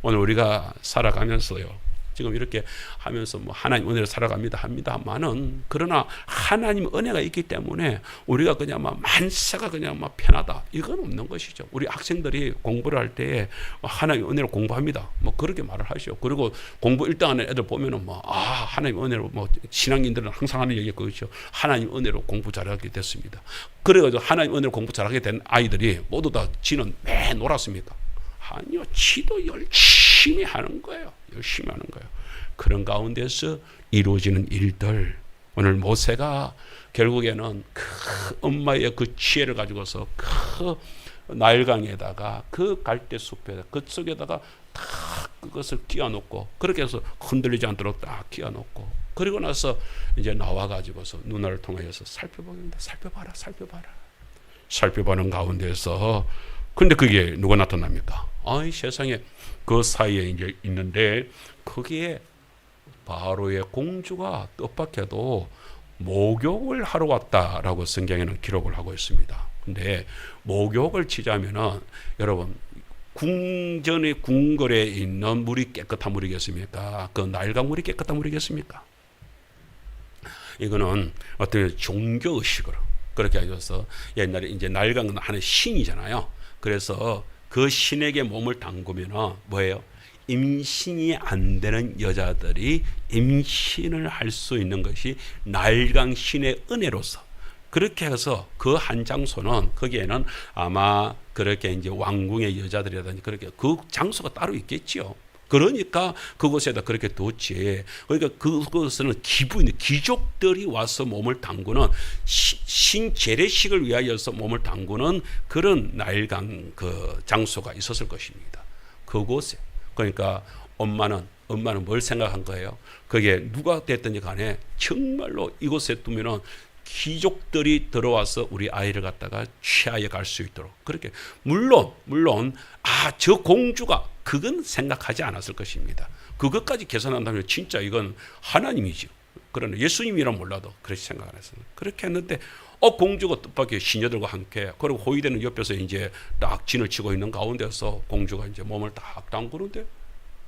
오늘 우리가 살아가면서요, 지금 이렇게 하면서 뭐 하나님 은혜로 살아갑니다 합니다만은, 그러나 하나님 은혜가 있기 때문에 우리가 그냥 막 만사가 그냥 막 편하다 이건 없는 것이죠. 우리 학생들이 공부를 할 때에 하나님 은혜로 공부합니다 뭐 그렇게 말을 하시죠. 그리고 공부 1등하는 애들 보면은 뭐 하나님 은혜로, 뭐 신앙인들은 항상 하는 얘기가 그렇죠. 하나님 은혜로 공부 잘하게 됐습니다. 그래가지고 하나님 은혜로 공부 잘하게 된 아이들이 모두 다 지는 매 놀았습니까? 아니요, 지도 열심히 하는 거예요. 열심히 하는 거예요. 그런 가운데서 이루어지는 일들, 오늘 모세가 결국에는 그 엄마의 그 지혜를 가지고서 그 나일강에다가 그 갈대숲에 그 속에다가 다 그것을 끼워놓고, 그렇게 해서 흔들리지 않도록 딱 끼워놓고, 그리고 나서 이제 나와가지고서 누나를 통하여서 살펴보겠다. 살펴보는 가운데서 근데 그게 누가 나타납니까? 아이 세상에, 그 사이에 이제 있는데 거기에 바로의 공주가 뜻밖에도 목욕을 하러 왔다라고 성경에는 기록을 하고 있습니다. 근데 목욕을 치자면은 여러분, 궁전의 궁궐에 있는 물이 깨끗한 물이겠습니까? 그 나일강 물이 깨끗한 물이겠습니까? 이거는 어떤 종교 의식으로 그렇게 하셔서, 옛날에 이제 나일강은 하나의 신이잖아요. 그래서 그 신에게 몸을 담그면 뭐예요? 임신이 안 되는 여자들이 임신을 할 수 있는 것이 나일강 신의 은혜로서, 그렇게 해서 그 한 장소는 거기에는 아마 그렇게 이제 왕궁의 여자들이라든지 그렇게 그 장소가 따로 있겠지요. 그러니까 그곳에다 그렇게 뒀지. 그러니까 그것은 귀족들이 와서 몸을 담그는 신재래식을 위하여서 몸을 담그는 그런 나일강 그 장소가 있었을 것입니다. 그곳에. 그러니까 엄마는 뭘 생각한 거예요? 그게 누가 됐든지 간에 정말로 이곳에 두면은 귀족들이 들어와서 우리 아이를 갖다가 취하여 갈 수 있도록, 그렇게 물론 저 공주가 그건 생각하지 않았을 것입니다. 그것까지 계산한다면 진짜 이건 하나님이죠. 그러나 예수님이란 몰라도 그렇게 생각 안 했어요. 그렇게 했는데 공주가 뜻밖의 시녀들과 함께, 그리고 호위대는 옆에서 이제 딱 진을 치고 있는 가운데서 공주가 이제 몸을 딱 담그는데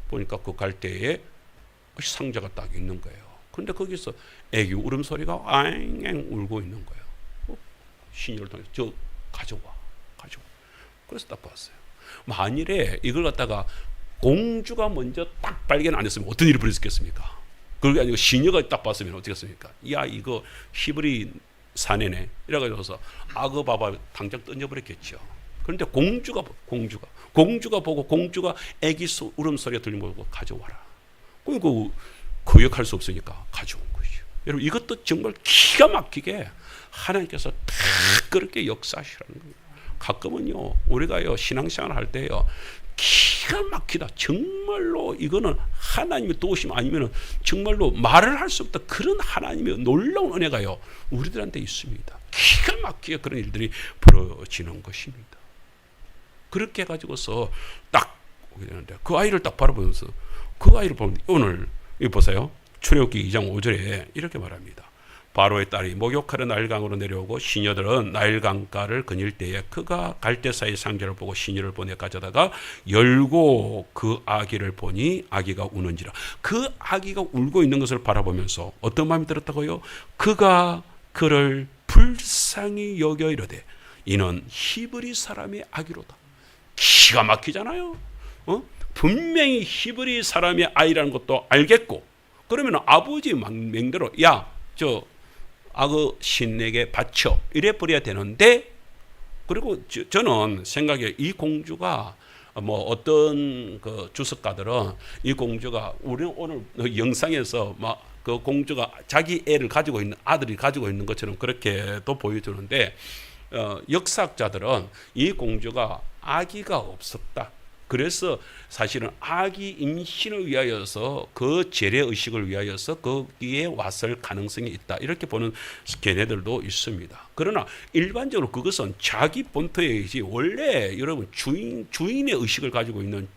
보니까 그 갈대에 상자가 딱 있는 거예요. 근데 거기서 애기 울음소리가 앙앙 울고 있는 거예요. 시녀를 통해서 저 가져와. 그래서 딱 봤어요. 만일에 이걸 갖다가 공주가 먼저 딱 발견 안 했으면 어떤 일이 벌어졌겠습니까? 그게 아니고 시녀가 딱 봤으면 어떻겠습니까? 야, 이거 히브리 사내네 이래가지고서 악어 봐봐 당장 던져버렸겠죠. 그런데 공주가 보고, 공주가 애기 울음소리가 들리고 가져와라. 그러니까 거역할 수 없으니까 가져온 것이죠. 여러분, 이것도 정말 기가 막히게 하나님께서 다 그렇게 역사하시라는 거예요. 가끔은요, 우리가요 신앙생활 할 때요 기가 막히다, 정말로 이거는 하나님의 도우심 아니면은 정말로 말을 할 수 없다, 그런 하나님의 놀라운 은혜가요 우리들한테 있습니다. 기가 막히게 그런 일들이 벌어지는 것입니다. 그렇게 해가지고서 딱 오게 되는데, 그 아이를 딱 바라보면서, 그 아이를 보면 오늘 이거 보세요. 출애굽기 2장 5절에 이렇게 말합니다. 바로의 딸이 목욕하러 나일강으로 내려오고 시녀들은 나일강가를 거닐 때에 그가 갈대사의 상자를 보고 시녀를 보내 가져다가 열고 그 아기를 보니 아기가 우는지라. 그 아기가 울고 있는 것을 바라보면서 어떤 마음이 들었다고요? 그가 그를 불쌍히 여겨 이르되 이는 히브리 사람의 아기로다. 기가 막히잖아요. 분명히 히브리 사람의 아이라는 것도 알겠고, 그러면 아버지 명대로 야, 저 악어 신에게 바쳐 이래 버려야 되는데, 그리고 저는 생각에 이 공주가 뭐 어떤 그 주석가들은 이 공주가 우리 오늘 영상에서 막 그 공주가 자기 애를 가지고 있는 아들이 가지고 있는 것처럼 그렇게도 보여주는데, 역사학자들은 이 공주가 아기가 없었다. 그래서 사실은 아기 임신을 위하여서 그 재래 의식을 위하여서 거기에 왔을 가능성이 있다. 이렇게 보는 견해들도 있습니다. 그러나 일반적으로 그것은 자기 본토에 의지, 원래 여러분 주인의 의식을 가지고 있는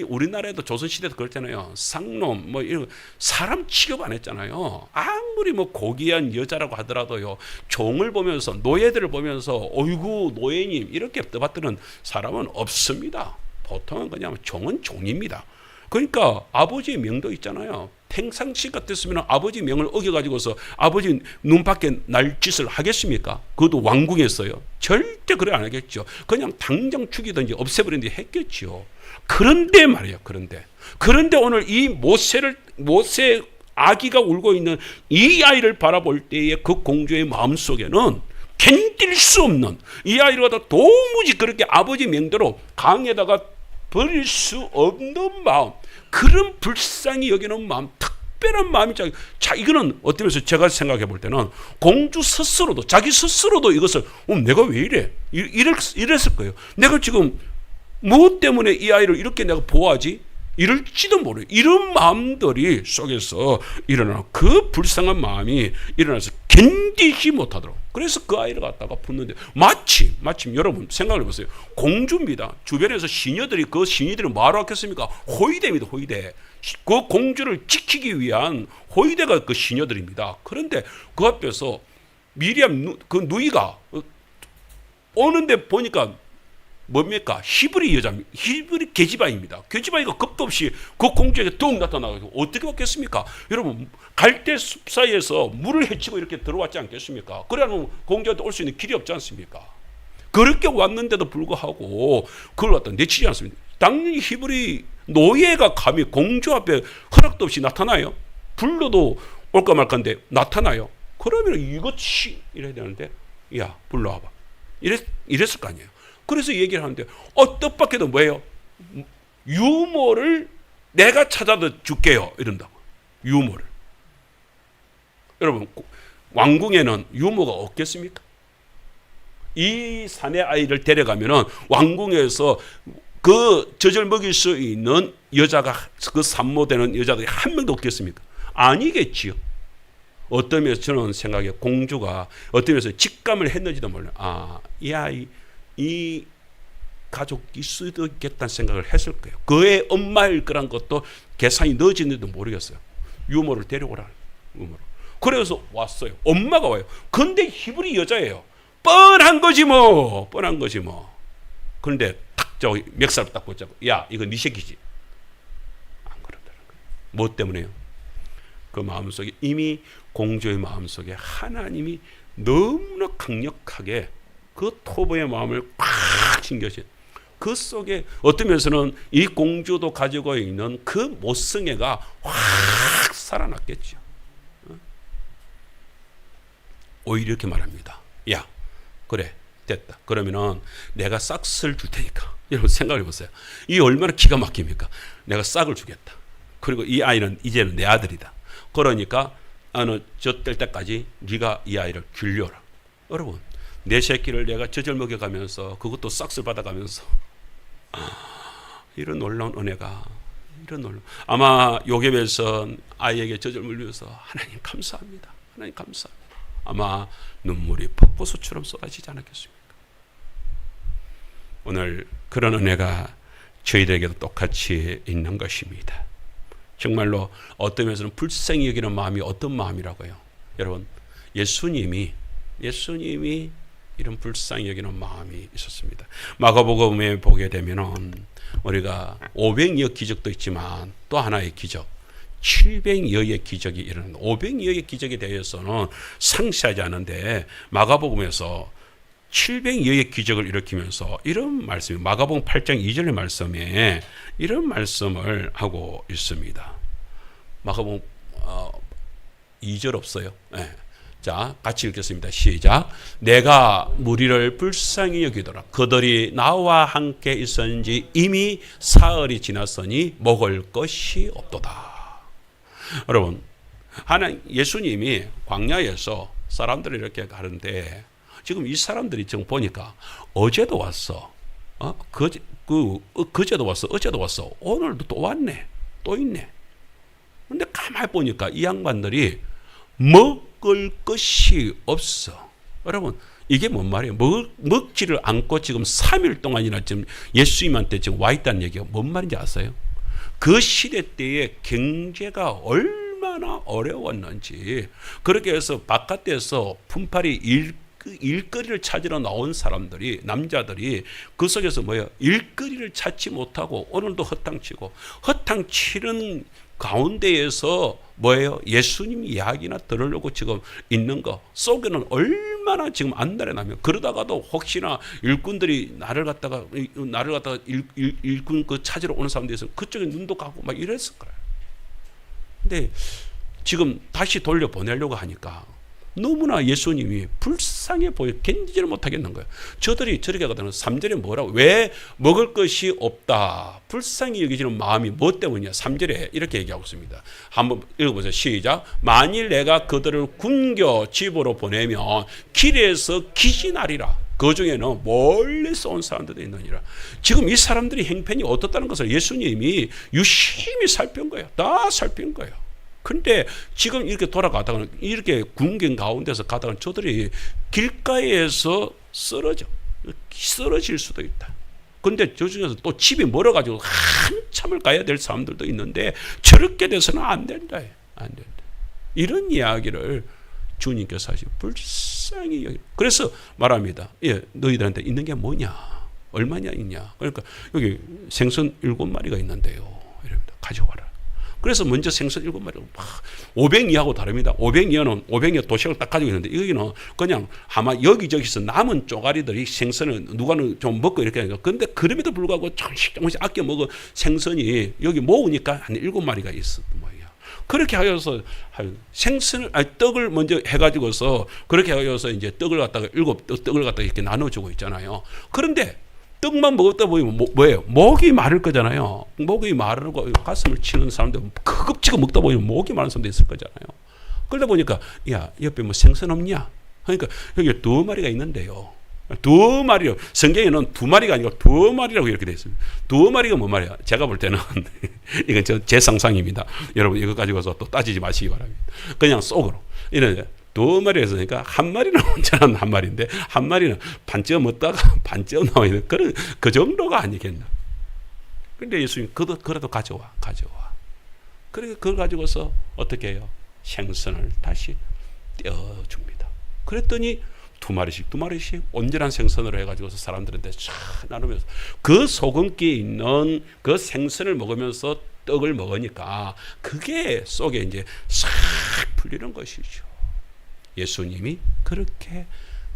우리나라에도 조선시대도 그렇잖아요. 상놈 뭐 이런 사람 취급 안 했잖아요. 아무리 뭐 고귀한 여자라고 하더라도요, 종을 보면서 노예들을 보면서 어이구 노예님 이렇게 떠받드는 사람은 없습니다. 보통은 그냥 종은 종입니다. 그러니까 아버지의 명도 있잖아요. 평상시 같았으면 아버지 명을 어겨가지고서 아버지 눈 밖에 날 짓을 하겠습니까? 그것도 왕궁에서요. 절대 그래 안 하겠죠. 그냥 당장 죽이든지 없애버리든지 했겠죠. 그런데 말이에요. 그런데 오늘 이 모세 아기가 울고 있는 이 아이를 바라볼 때에 그 공주의 마음속에는 견딜 수 없는, 이 아이를 갖다 도무지 그렇게 아버지 명대로 강에다가 버릴 수 없는 마음, 그런 불쌍히 여기는 마음, 특별한 마음이죠. 자, 이거는 어떻게 해서 제가 생각해 볼 때는 공주 스스로도, 자기 스스로도 이것을 내가 왜 이래? 이랬을 거예요. 내가 지금 무엇 때문에 이 아이를 이렇게 내가 보호하지? 이럴지도 모르요. 이런 마음들이 속에서 일어나는 그 불쌍한 마음이 일어나서 견디지 못하도록. 그래서 그 아이를 갖다가 품는데, 마침 여러분 생각을 해보세요. 공주입니다. 주변에서 시녀들이, 그 시녀들이 뭐하러 왔겠습니까? 호위대입니다. 호위대. 그 공주를 지키기 위한 호위대가 그 시녀들입니다. 그런데 그 앞에서 미리암 그 누이가 오는데 보니까 뭡니까? 히브리 계집아이입니다. 계집아이가 겁도 없이 그 공주에게 뚝 나타나가지고 어떻게 왔겠습니까? 여러분, 갈대 숲 사이에서 물을 헤치고 이렇게 들어왔지 않겠습니까? 그래야만 공주한테 올 수 있는 길이 없지 않습니까? 그렇게 왔는데도 불구하고 그걸 갖다 내치지 않습니다. 당연히 히브리 노예가 감히 공주 앞에 허락도 없이 나타나요? 불러도 올까 말까인데 나타나요? 그러면 이것이 이래야 되는데, 야 불러와봐. 이랬을 거 아니에요. 그래서 얘기를 하는데, 뜻밖에도 뭐예요? 유모를 내가 찾아다 줄게요. 이런다고. 유모를. 여러분, 왕궁에는 유모가 없겠습니까? 이 사내 아이를 데려가면은 왕궁에서 그 젖을 먹일 수 있는 여자가, 그 산모되는 여자들이 한 명도 없겠습니까? 아니겠지요. 어떤 면에서 저는 생각에 공주가 어떤 면에서 직감을 했는지도 몰라요. 이 아이, 이 가족일 수도 있겠다는 생각을 했을 거예요. 그의 엄마일 거란 것도 계산이 늦었는지도 모르겠어요. 유모를 데려오라. 유모를. 그래서 왔어요. 엄마가 와요. 근데 히브리 여자예요. 뻔한 거지 뭐. 그런데 탁 저 멱살을 딱 붙잡고, 야 이거 네 새끼지. 안 그러더라고요. 뭐 때문에요? 그 마음속에, 이미 공주의 마음속에 하나님이 너무나 강력하게 그 토부의 마음을 꽉 챙겨진, 그 속에 어떤 면에서는 이 공주도 가지고 있는 그 모성애가 확 살아났겠죠. 오히려 이렇게 말합니다. 야 그래 됐다. 그러면은 내가 싹을 줄 테니까. 여러분 생각해 보세요. 이 얼마나 기가 막힙니까? 내가 싹을 주겠다. 그리고 이 아이는 이제는 내 아들이다. 그러니까 저 뗄 때까지 네가 이 아이를 길려라. 여러분, 내 새끼를 내가 젖을 먹여가면서 그것도 싹을 받아가면서, 이런 놀라운 은혜가, 이런 놀라운, 아마 요괴에서 아이에게 젖을 물려서 하나님 감사합니다. 하나님 감사합니다. 아마 눈물이 폭포수처럼 쏟아지지 않았겠습니까? 오늘 그런 은혜가 저희들에게도 똑같이 있는 것입니다. 정말로 어떤 면에서는 불쌍히 여기는 마음이 어떤 마음이라고요? 여러분, 예수님이 이런 불쌍히 여기는 마음이 있었습니다. 마가복음에 보게 되면은 우리가 500여 기적도 있지만 또 하나의 기적, 700여의 기적이 일어납니다. 500여의 기적에 대해서는 상세하지 않은데 마가복음에서 700여의 기적을 일으키면서 이런 말씀이 마가복음 8장 2절의 말씀에 이런 말씀을 하고 있습니다. 마가복음 2절 없어요. 네. 자, 같이 읽겠습니다. 시작. 내가 무리를 불쌍히 여기더라. 그들이 나와 함께 있었는지 이미 사흘이 지났으니 먹을 것이 없도다. 여러분, 예수님이 광야에서 사람들이 이렇게 가는데 지금 이 사람들이 지금 보니까 어제도 왔어. 그제도 왔어. 어제도 왔어. 오늘도 또 왔네. 또 있네. 근데 가만히 보니까 이 양반들이 먹을 것이 없어. 여러분, 이게 뭔 말이에요? 먹지를 않고 지금 3일 동안이나 지금 예수님한테 지금 와 있다는 얘기가 뭔 말인지 아세요? 그 시대 때의 경제가 얼마나 어려웠는지, 그렇게 해서 바깥에서 품팔이 일거리를 찾으러 나온 사람들이, 남자들이 그 속에서 일거리를 찾지 못하고 오늘도 허탕치고, 허탕치는 가운데에서 예수님 이야기나 들으려고 지금 있는 거 속에는 얼마나 지금 안달나면, 그러다가도 혹시나 일꾼들이 나를 갖다가 일꾼 찾으러 오는 사람들이 있으면 그쪽에 눈도 가고 막 이랬을 거예요. 근데 지금 다시 돌려보내려고 하니까 너무나 예수님이 불쌍해 보여 견디지를 못하겠는 거예요. 저들이 저렇게 가다는 3절에 뭐라고, 왜 먹을 것이 없다 불쌍히 여기지는 마음이 뭐 때문이냐. 3절에 이렇게 얘기하고 있습니다. 한번 읽어보세요. 시작. 만일 내가 그들을 굶겨 집으로 보내면 길에서 기진하리라. 그 중에는 멀리서 온 사람들도 있느니라. 지금 이 사람들이 행편이 어떻다는 것을 예수님이 유심히 살핀 거예요. 다 살핀 거예요. 근데 지금 이렇게 돌아가다가 이렇게 군경 가운데서 가다가 저들이 길가에서 쓰러질 수도 있다. 근데 저 중에서 또 집이 멀어가지고 한참을 가야 될 사람들도 있는데 저렇게 돼서는 안 된다. 안 된다. 이런 이야기를 주님께서 하시고 불쌍히 여기. 그래서 말합니다. 예, 너희들한테 있는 게 뭐냐? 얼마냐 있냐? 그러니까 여기 생선 7마리가 있는데요. 이럽니다. 가져와라. 그래서 먼저 생선 7마리가 500이하고 다릅니다. 500이는 도시락을 딱 가지고 있는데 여기는 그냥 아마 여기저기서 남은 쪼가리들이 생선을 누가는 좀 먹고 이렇게 하니까, 그런데 그럼에도 불구하고 조금씩 아껴 먹은 생선이 여기 모으니까 한 7마리가 있었던 모양이야. 그렇게 하여서 떡을 먼저 해가지고서 그렇게 하여서 이제 떡을 갖다가 7떡을 갖다가 이렇게 나눠주고 있잖아요. 그런데 떡만 먹었다 보면 뭐예요? 목이 마를 거잖아요. 목이 마르고 가슴을 치는 사람들, 크급지고 먹다 보면 목이 마른 사람도 있을 거잖아요. 그러다 보니까 야, 옆에 뭐 생선 없냐? 그러니까 여기 2마리가 있는데요. 2마리요. 성경에는 2마리가 아니고 2마리라고 이렇게 되어 있습니다. 2마리가 뭔 말이야? 제가 볼 때는 이건 제 상상입니다. 여러분 이거 가지고서 또 따지지 마시기 바랍니다. 그냥 속으로 이런 2마리 했으니까 한 마리는 온전한 한 마리인데 한 마리는 반쯤 먹다가 반쯤 나와 있는 그런 그 정도가 아니겠나. 근데 예수님 그래도 가져와. 그래 그걸 가지고서 어떻게 해요? 생선을 다시 떼어줍니다. 그랬더니 2마리씩 온전한 생선으로 해가지고서 사람들한테 쫙 나누면서 그 소금기에 있는 그 생선을 먹으면서 떡을 먹으니까 그게 속에 이제 싹 풀리는 것이죠. 예수님이 그렇게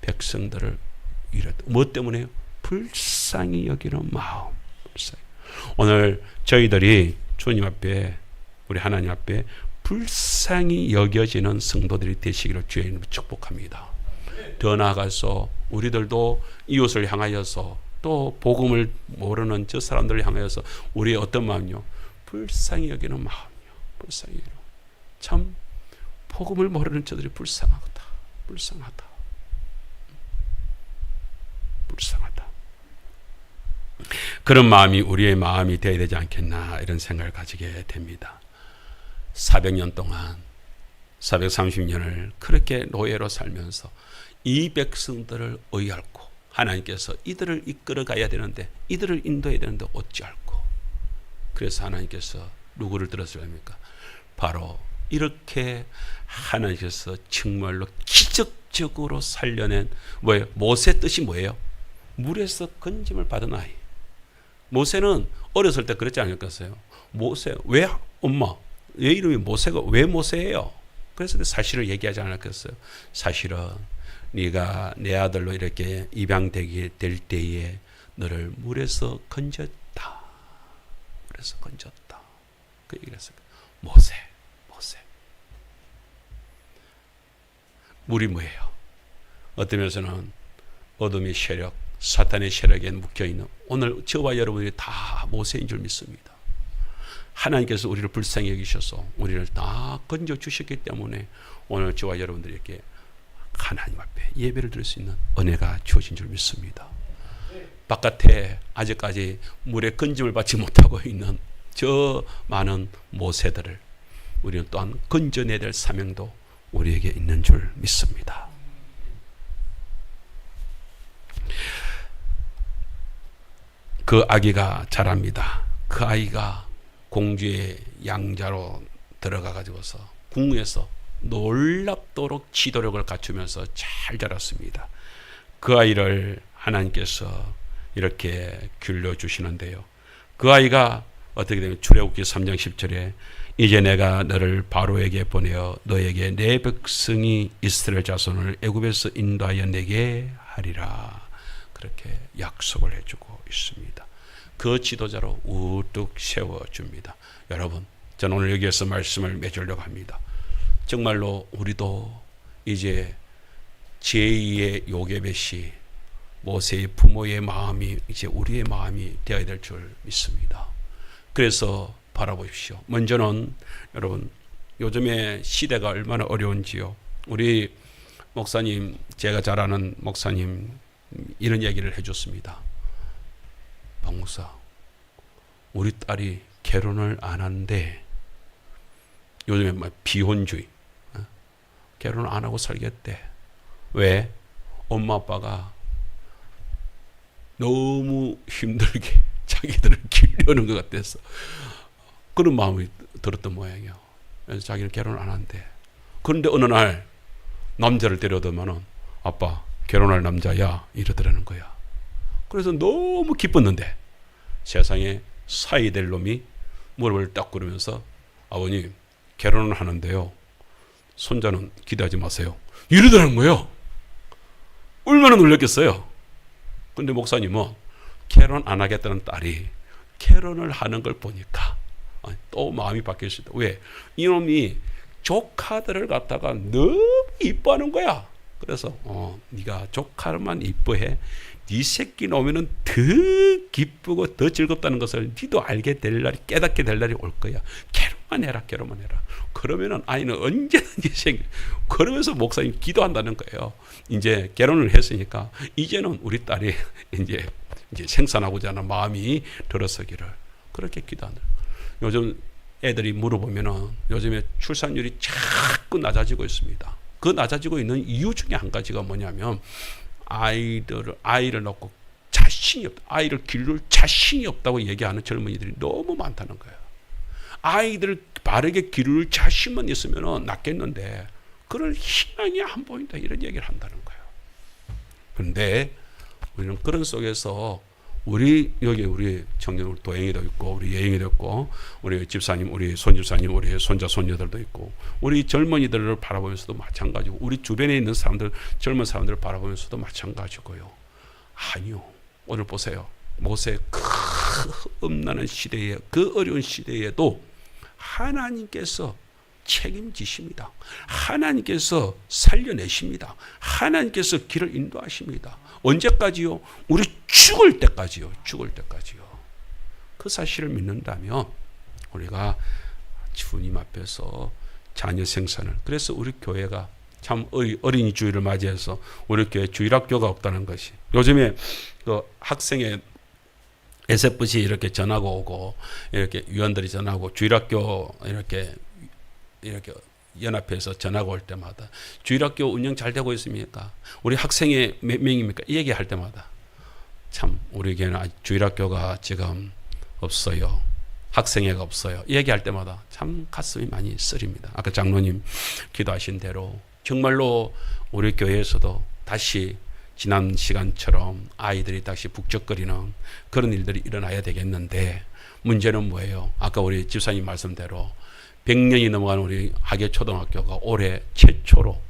백성들을 뭐 때문에요? 불쌍히 여기는 마음. 오늘 저희들이 주님 앞에, 우리 하나님 앞에 불쌍히 여겨지는 성도들이 되시기를 주의 이름으로 축복합니다. 더 나아가서 우리들도 이웃을 향하여서 또 복음을 모르는 저 사람들을 향하여서 우리의 어떤 마음이요? 불쌍히 여기는 마음이요. 불쌍히 여기는. 참 복음을 모르는 저들이 불쌍하다. 그런 마음이 우리의 마음이 되어야 되지 않겠나, 이런 생각을 가지게 됩니다. 400년 동안 430년을 그렇게 노예로 살면서 이 백성들을 의롭고 하나님께서 이들을 이끌어 가야 되는데, 이들을 인도해야 되는데 어찌할꼬. 그래서 하나님께서 누구를 들었어야 합니까? 바로 이렇게 하나님께서 정말로 기적적으로 살려낸 뭐예요? 모세 뜻이 뭐예요? 물에서 건짐을 받은 아이. 모세는 어렸을 때 그랬지 않겠어요? 모세, 왜 엄마? 왜 이름이 모세가 왜 모세예요? 그래서 사실을 얘기하지 않았겠어요? 사실은 네가 내 아들로 이렇게 입양되게 될 때에 너를 물에서 건졌다. 물에서 건졌다. 그 얘기를 했어요. 모세. 물이 뭐예요? 어떤 면에서는 어둠의 세력, 사탄의 세력에 묶여있는 오늘 저와 여러분이 다 모세인 줄 믿습니다. 하나님께서 우리를 불쌍히 여기셔서 우리를 다 건져주셨기 때문에 오늘 저와 여러분들이 이렇게 하나님 앞에 예배를 드릴 수 있는 은혜가 주어진 줄 믿습니다. 바깥에 아직까지 물의 건짐을 받지 못하고 있는 저 많은 모세들을 우리는 또한 건져내야 될 사명도 우리에게 있는 줄 믿습니다. 그 아기가 자랍니다. 그 아이가 공주의 양자로 들어가 가지고서 궁에서 놀랍도록 지도력을 갖추면서 잘 자랐습니다. 그 아이를 하나님께서 이렇게 길러주시는데요. 그 아이가 어떻게 되면 출애굽기 3장 10절에 이제 내가 너를 바로에게 보내어 너에게 내 백성이 이스라엘 자손을 애굽에서 인도하여 내게 하리라. 그렇게 약속을 해주고 있습니다. 그 지도자로 우뚝 세워줍니다. 여러분, 저는 오늘 여기에서 말씀을 맺으려고 합니다. 정말로 우리도 이제 제2의 요게벳이 모세의 부모의 마음이 이제 우리의 마음이 되어야 될 줄 믿습니다. 그래서 바라보십시오. 먼저는 여러분, 요즘에 시대가 얼마나 어려운지요. 우리 목사님, 제가 잘 아는 목사님 이런 얘기를 해줬습니다. 박 목사, 우리 딸이 결혼을 안 하는데 요즘에 비혼주의, 결혼 안 하고 살겠대. 왜? 엄마 아빠가 너무 힘들게 자기들을 기르는 것 같아서 그런 마음이 들었던 모양이에요. 그래서 자기는 결혼 안 한대. 그런데 어느 날 남자를 데려오더만은 아빠 결혼할 남자야 이러더라는 거야. 그래서 너무 기뻤는데 세상에 사이 될 놈이 무릎을 딱 꿇으면서 아버님 결혼을 하는데요. 손자는 기대하지 마세요. 이러더라는 거예요. 얼마나 놀랐겠어요. 근데 목사님은 결혼 안 하겠다는 딸이 결혼을 하는 걸 보니까 또 마음이 바뀌었습니다. 왜? 이놈이 조카들을 갖다가 너무 이뻐하는 거야. 그래서 네가 조카만 이뻐해. 네 새끼 나오면은 더 기쁘고 더 즐겁다는 것을 네도 알게 될 날이, 깨닫게 될 날이 올 거야. 결혼만 해라. 그러면은 아이는 언제든지 생겨. 그러면서 목사님 기도한다는 거예요. 이제 결혼을 했으니까 이제는 우리 딸이 이제 생산하고자 하는 마음이 들어서기를 그렇게 기도하는. 요즘 애들이 물어보면은 요즘에 출산율이 자꾸 낮아지고 있습니다. 그 낮아지고 있는 이유 중에 한 가지가 뭐냐면 아이를 낳고 자신이 없다. 아이를 기를 자신이 없다고 얘기하는 젊은이들이 너무 많다는 거예요. 아이들을 바르게 기를 자신만 있으면 낫겠는데 그럴 희망이 안 보인다. 이런 얘기를 한다는 거예요. 그런데 우리는 그런 속에서 우리 청년, 우리 도영이도 있고, 우리 예영이도 있고, 우리 집사님, 우리 손집사님, 우리 손자, 손녀들도 있고, 우리 젊은이들을 바라보면서도 마찬가지고, 우리 주변에 있는 사람들, 젊은 사람들을 바라보면서도 마찬가지고요. 아니요. 오늘 보세요. 모세 그 험난한 시대에, 그 어려운 시대에도 하나님께서 책임지십니다. 하나님께서 살려내십니다. 하나님께서 길을 인도하십니다. 언제까지요? 우리 죽을 때까지요. 그 사실을 믿는다면 우리가 주님 앞에서 자녀 생산을, 그래서 우리 교회가 참 어린이 주일을 맞이해서 우리 교회 주일학교가 없다는 것이, 요즘에 그 학생의 SFC 이렇게 전하고 오고, 이렇게 위원들이 전하고 주일학교 이렇게 연합해서 전화가 올 때마다 주일학교 운영 잘 되고 있습니까? 우리 학생이 몇 명입니까? 이 얘기할 때마다 참 우리 교회는 주일학교가 지금 없어요. 학생회가 없어요. 이 얘기할 때마다 참 가슴이 많이 쓰립니다. 아까 장로님 기도하신 대로 정말로 우리 교회에서도 다시 지난 시간처럼 아이들이 다시 북적거리는 그런 일들이 일어나야 되겠는데, 문제는 뭐예요? 아까 우리 집사님 말씀대로 100년이 넘어간 우리 하계초등학교가 올해 최초로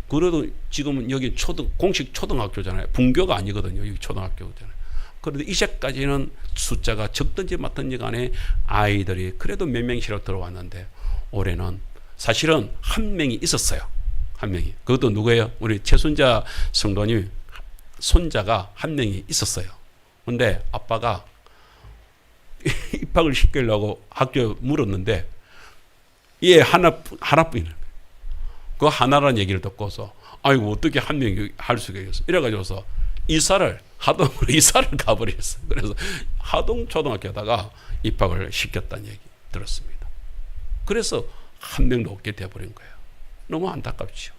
그래도 지금은 여기 공식 초등학교잖아요. 분교가 아니거든요. 여기 초등학교잖아요. 그런데 이제까지는 숫자가 적든지 맞든지 간에 아이들이 그래도 몇 명씩 들어왔는데 올해는 사실은 한 명이 있었어요. 한 명이. 그것도 누구예요? 우리 최순자 성도님 손자가 한 명이 있었어요. 근데 아빠가 입학을 시키려고 학교에 물었는데 얘 하나뿐이에요. 그 하나라는 얘기를 듣고서 아이고 어떻게 한 명이 할 수가 있겠어. 이래가지고서 하동으로 이사를 가버렸어요. 그래서 하동 초등학교에다가 입학을 시켰다는 얘기 들었습니다. 그래서 한 명도 없게 돼버린 거예요. 너무 안타깝죠.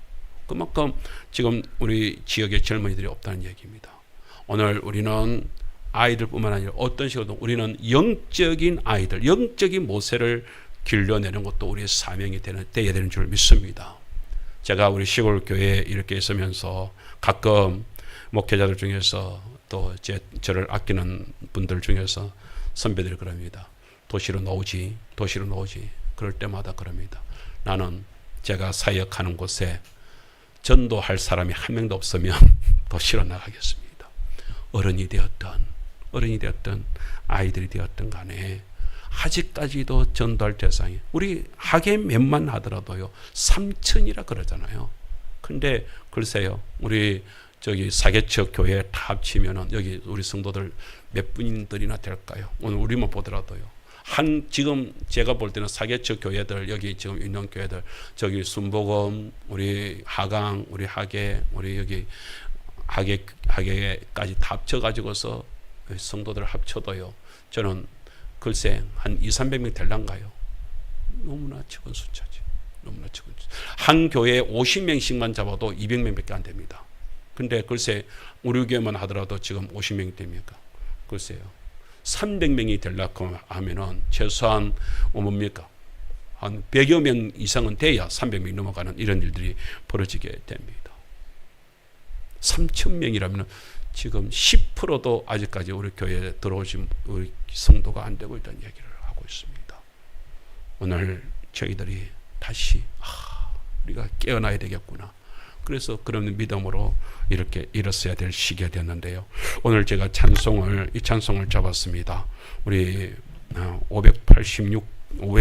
그만큼 지금 우리 지역의 젊은이들이 없다는 얘기입니다. 오늘 우리는 아이들뿐만 아니라 어떤 식으로도 우리는 영적인 아이들, 영적인 모세를 길러내는 것도 우리의 사명이 되어야 되는 줄 믿습니다. 제가 우리 시골 교회에 이렇게 있으면서 가끔 목회자들 중에서 또 저를 아끼는 분들 중에서 선배들이 그럽니다. 도시로 나오지. 그럴 때마다 그럽니다. 나는 제가 사역하는 곳에 전도할 사람이 한 명도 없으면 도시로 나가겠습니다. 어른이 되었던 아이들이 되었던 간에 아직까지도 전도할 대상이 우리 하계 몇만 하더라도요 3,000이라 그러잖아요. 근데 글쎄요 우리 저기 사계척 교회 다 합치면은 여기 우리 성도들 몇 분들이나 될까요? 오늘 우리만 보더라도요. 지금 제가 볼 때는 사계척 교회들 여기 지금 있는 교회들 저기 순복음 우리 하강 우리 하계 우리 여기 하계까지 다 합쳐가지고서 성도들 합쳐도요. 저는 글쎄 한 200-300명 될란가요? 너무나 적은 숫자죠. 한 교회에 50명씩만 잡아도 200명밖에 안 됩니다. 근데 글쎄 우리 교회만 하더라도 지금 50명이 됩니까? 글쎄요. 300명이 되려고 하면은 최소한 뭡니까? 한 100여 명 이상은 돼야 300명이 넘어가는 이런 일들이 벌어지게 됩니다. 3,000명이라면 지금 10%도 아직까지 우리 교회에 들어오신 우리 성도가 안 되고 있다는 얘기를 하고 있습니다. 오늘 저희들이 다시 우리가 깨어나야 되겠구나. 그래서 그런 믿음으로 이렇게 일었어야 될 시기가 됐는데요. 오늘 제가 이 찬송을 잡았습니다. 우리 586